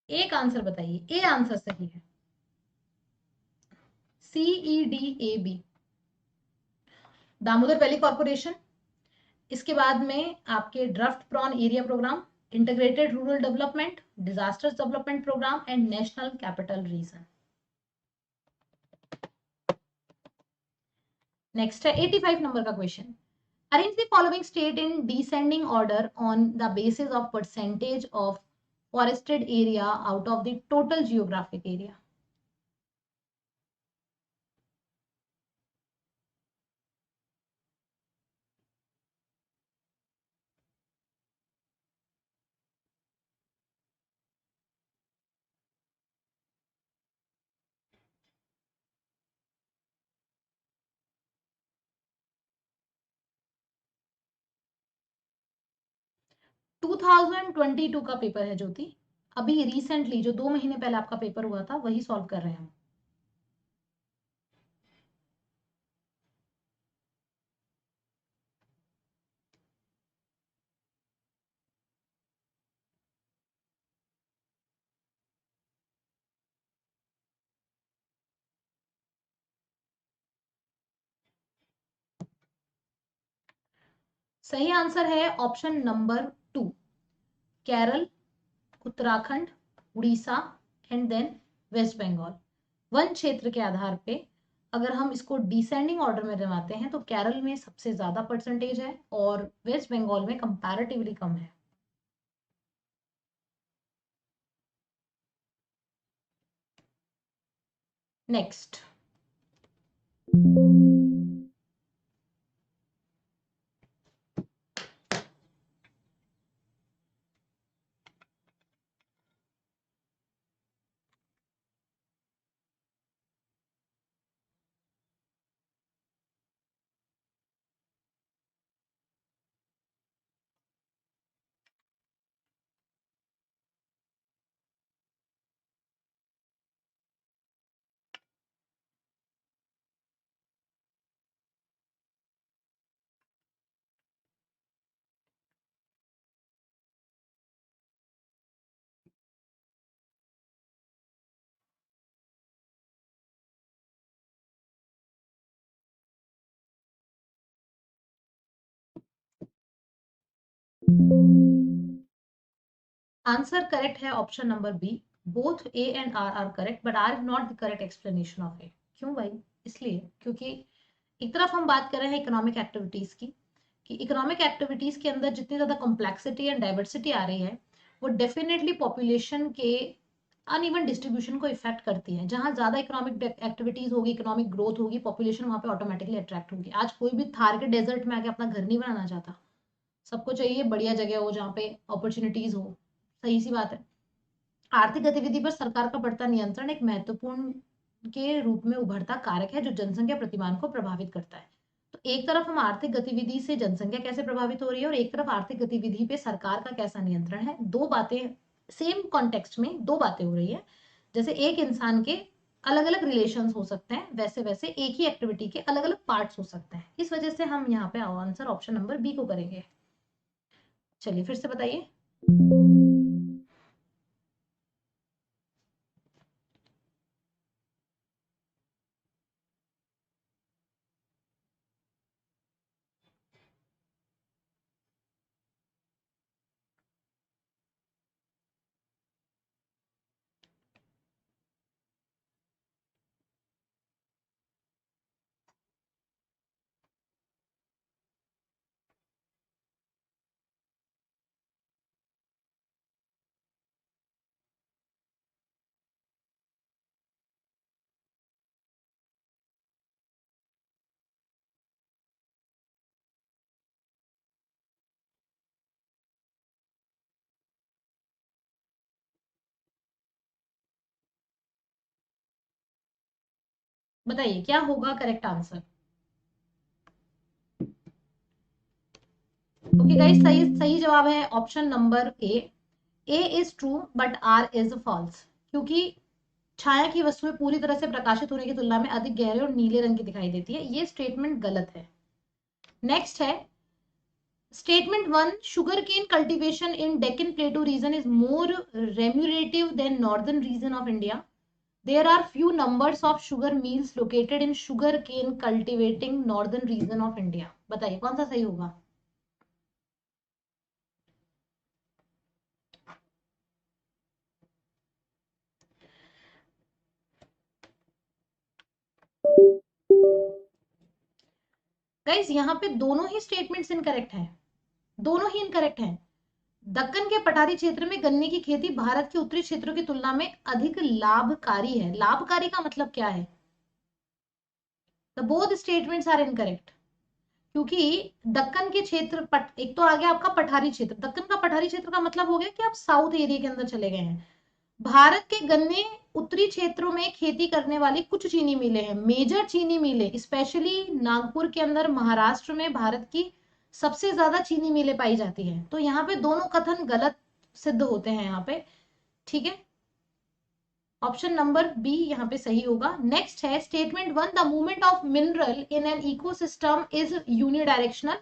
एक आंसर बताइए, ए आंसर सही है। CEDAB, Damodar valley corporation. इसके बाद में आपके drought prone area programme, integrated rural development, disasters development programme, and national capital region. Next है 85 नंबर का question, arrange the following state in descending order on the basis of percentage of forested area out of the total geographic area. 2022 का paper है ज्योति, अभी recently जो 2 महीने पहले आपका paper हुआ था वही सॉल्व कर रहे हैं हम। सही आंसर है option number 2, Kerala, Uttarakhand, Orissa, and then west Bengal. वन क्षेत्र के आधार पे अगर हम इसको डिसेंडिंग ऑर्डर में जमाते हैं तो केरल में सबसे ज्यादा परसेंटेज है और वेस्ट बंगाल में कंपैरेटिवली कम है। नेक्स्ट, आंसर करेक्ट है option number B. Both A and R correct, but R is not the correct explanation of A. क्यों भाई? इसलिए क्योंकि एक तरफ हम बात कर रहे हैं इकोनॉमिक एक्टिविटीज की, कि इकोनॉमिक एक्टिविटीज के अंदर जितनी ज्यादा कॉम्प्लेक्सिटी एंड डाइवर्सिटी आ रही है, वो डेफिनेटली पॉपुलेशन के अनइवन डिस्ट्रीब्यूशन को इफेक्ट करती है। जहां ज्यादा इकोनॉमिक एक्टिविटीज होगी, इकोनॉमिक ग्रोथ होगी, पॉपुलेशन वहां पे ऑटोमेटिकली अट्रैक्ट होगी। आज कोई भी थार के डेजर्ट में आके अपना घर नहीं बनाना चाहता, सबको चाहिए बढ़िया जगह हो जहाँ पे अपॉर्चुनिटीज हो। सही सी बात है। आर्थिक गतिविधि पर सरकार का बढ़ता नियंत्रण एक महत्वपूर्ण के रूप में उभरता कारक है जो जनसंख्या प्रतिमान को प्रभावित करता है। तो एक तरफ हम आर्थिक गतिविधि से जनसंख्या कैसे प्रभावित हो रही है, और एक तरफ आर्थिक गतिविधि पे सरकार का कैसा नियंत्रण है। दो बातें सेम कॉन्टेक्स्ट में, दो बातें हो रही है। जैसे एक इंसान के अलग अलग रिलेशंस हो सकते हैं, वैसे वैसे एक ही एक्टिविटी के अलग अलग पार्ट्स हो सकते हैं। इस वजह से हम यहाँ पे आंसर ऑप्शन नंबर बी को करेंगे। चलिए फिर से बताइए। बताइए क्या होगा करेक्ट आंसर। ओके गाइस, सही सही जवाब है option number A. A is true but R is false. क्योंकि छाया की वस्तुएं पूरी तरह से प्रकाशित होने की तुलना में अधिक गहरे और नीले रंग की दिखाई देती है, ये स्टेटमेंट गलत है। नेक्स्ट है statement one, sugar cane cultivation in Deccan plateau region is more remunerative than northern region of India. There are few numbers of sugar mills located in sugar cane cultivating northern region of India. बताइए कौन सा सही होगा। Guys यहाँ पे दोनों ही statements incorrect हैं, दोनों ही इनकरेक्ट हैं। दक्कन के पठारी क्षेत्र में गन्ने की खेती भारत के उत्तरी क्षेत्रों की तुलना में अधिक लाभकारी है। लाभकारी का मतलब क्या है? The both statements are incorrect. क्योंकि दक्कन के क्षेत्र एक तो आ गया आपका पठारी क्षेत्र, दक्कन का पठारी क्षेत्र का मतलब हो गया कि आप साउथ एरिया के अंदर चले गए हैं। भारत के गन्ने उत्तरी क्षेत्रों में खेती करने वाली कुछ चीनी मिलें हैं, मेजर चीनी मिलें स्पेशली नागपुर के अंदर महाराष्ट्र में भारत की सबसे ज्यादा चीनी मिलें पाई जाती है। तो यहाँ पे दोनों कथन गलत सिद्ध होते हैं यहाँ पे। ठीक है, ऑप्शन नंबर बी यहाँ पे सही होगा। नेक्स्ट है statement one, the movement of mineral in an ecosystem is unidirectional.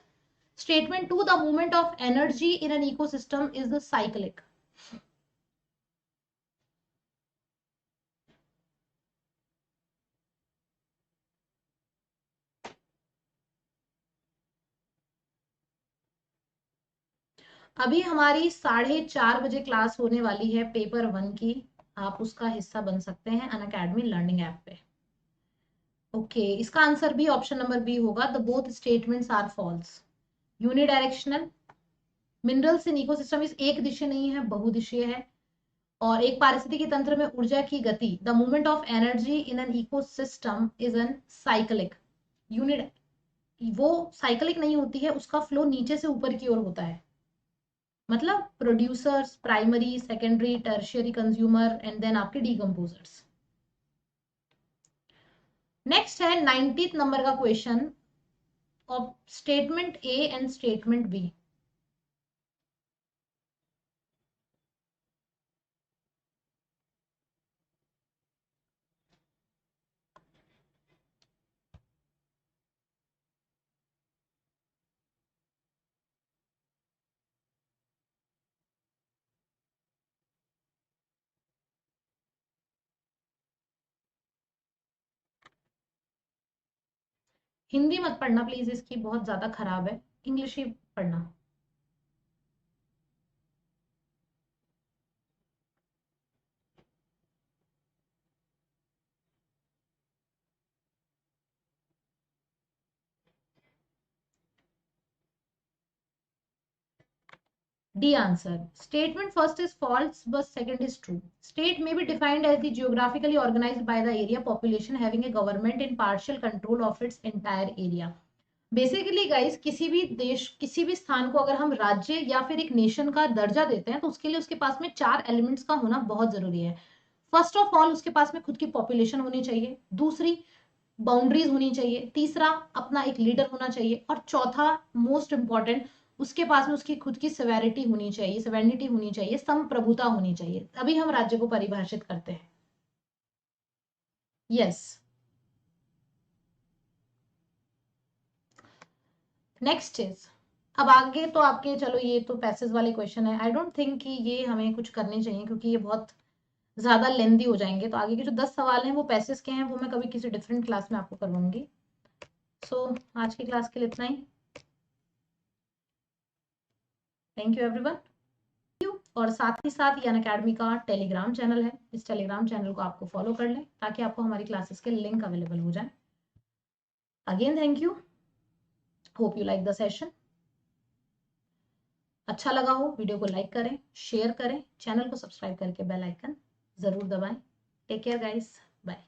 Statement two, the movement of energy in an ecosystem is cyclic. अभी हमारी 4:30 बजे क्लास होने वाली है पेपर वन की। आप उसका हिस्सा बन सकते हैं अनअकैडमी लर्निंग ऐप पे। ओके, इसका आंसर भी ऑप्शन नंबर बी होगा। The both statements are false. Unidirectional minerals in ecosystem इस एक दिशा नहीं है, बहुदिशीय है। और एक पारिस्थितिकी तंत्र में ऊर्जा की गति, the movement of energy in an ecosystem is an cyclic. Unit वो साइक्लिक नहीं होती है, उसका फ्लो नीचे से ऊपर की ओर होता है। मतलब producers, primary, secondary, tertiary consumer and then आपके डीकम्पोजर्स। नेक्स्ट है 90th नंबर का question of statement A and statement B. Hindi मत पढ़ना प्लीज, इसकी बहुत ज्यादा खराब है, इंग्लिश ही पढ़ना। D answer. Statement first is false, but second is true. State may be defined as the geographically organized by the area population having a government in partial control of its entire area. Basically guys, किसी भी देश, किसी भी स्थान को अगर हम राज्य या फिर एक नेशन का दर्जा देते हैं तो उसके लिए उसके पास में 4 एलिमेंट्स का होना बहुत जरूरी है। फर्स्ट ऑफ ऑल उसके पास में खुद की पॉपुलेशन होनी चाहिए, दूसरी बाउंड्रीज होनी चाहिए, तीसरा अपना एक लीडर होना चाहिए, और चौथा मोस्ट इंपॉर्टेंट, उसके पास में उसकी खुद की सेवेरिटी होनी चाहिए, सेवेनिटी होनी चाहिए, संप्रभुता होनी चाहिए, तभी हम राज्य को परिभाषित करते हैं। यस। नेक्स्ट इज, अब आगे तो आपके, चलो ये तो पैसेज वाले क्वेश्चन है, आई डोंट थिंक कि ये हमें कुछ करने चाहिए क्योंकि ये बहुत ज्यादा लेंदी हो जाएंगे। तो आगे के जो 10 सवाल हैं वो पैसेज के हैं, वो मैं कभी किसी डिफरेंट क्लास में आपको करवाऊंगी। सो आज की क्लास के लिए इतना ही। Thank you everyone. और साथ ही साथ ये अनअकैडमी का टेलीग्राम चैनल है, इस टेलीग्राम चैनल को आपको फॉलो कर लें ताकि आपको हमारी क्लासेस के लिंक अवेलेबल हो जाए। Again thank you, hope you like the session. अच्छा लगा हो वीडियो को लाइक करें, शेयर करें, चैनल को सब्सक्राइब करके बेल आइकन जरूर दबाएं। Take care guys, bye.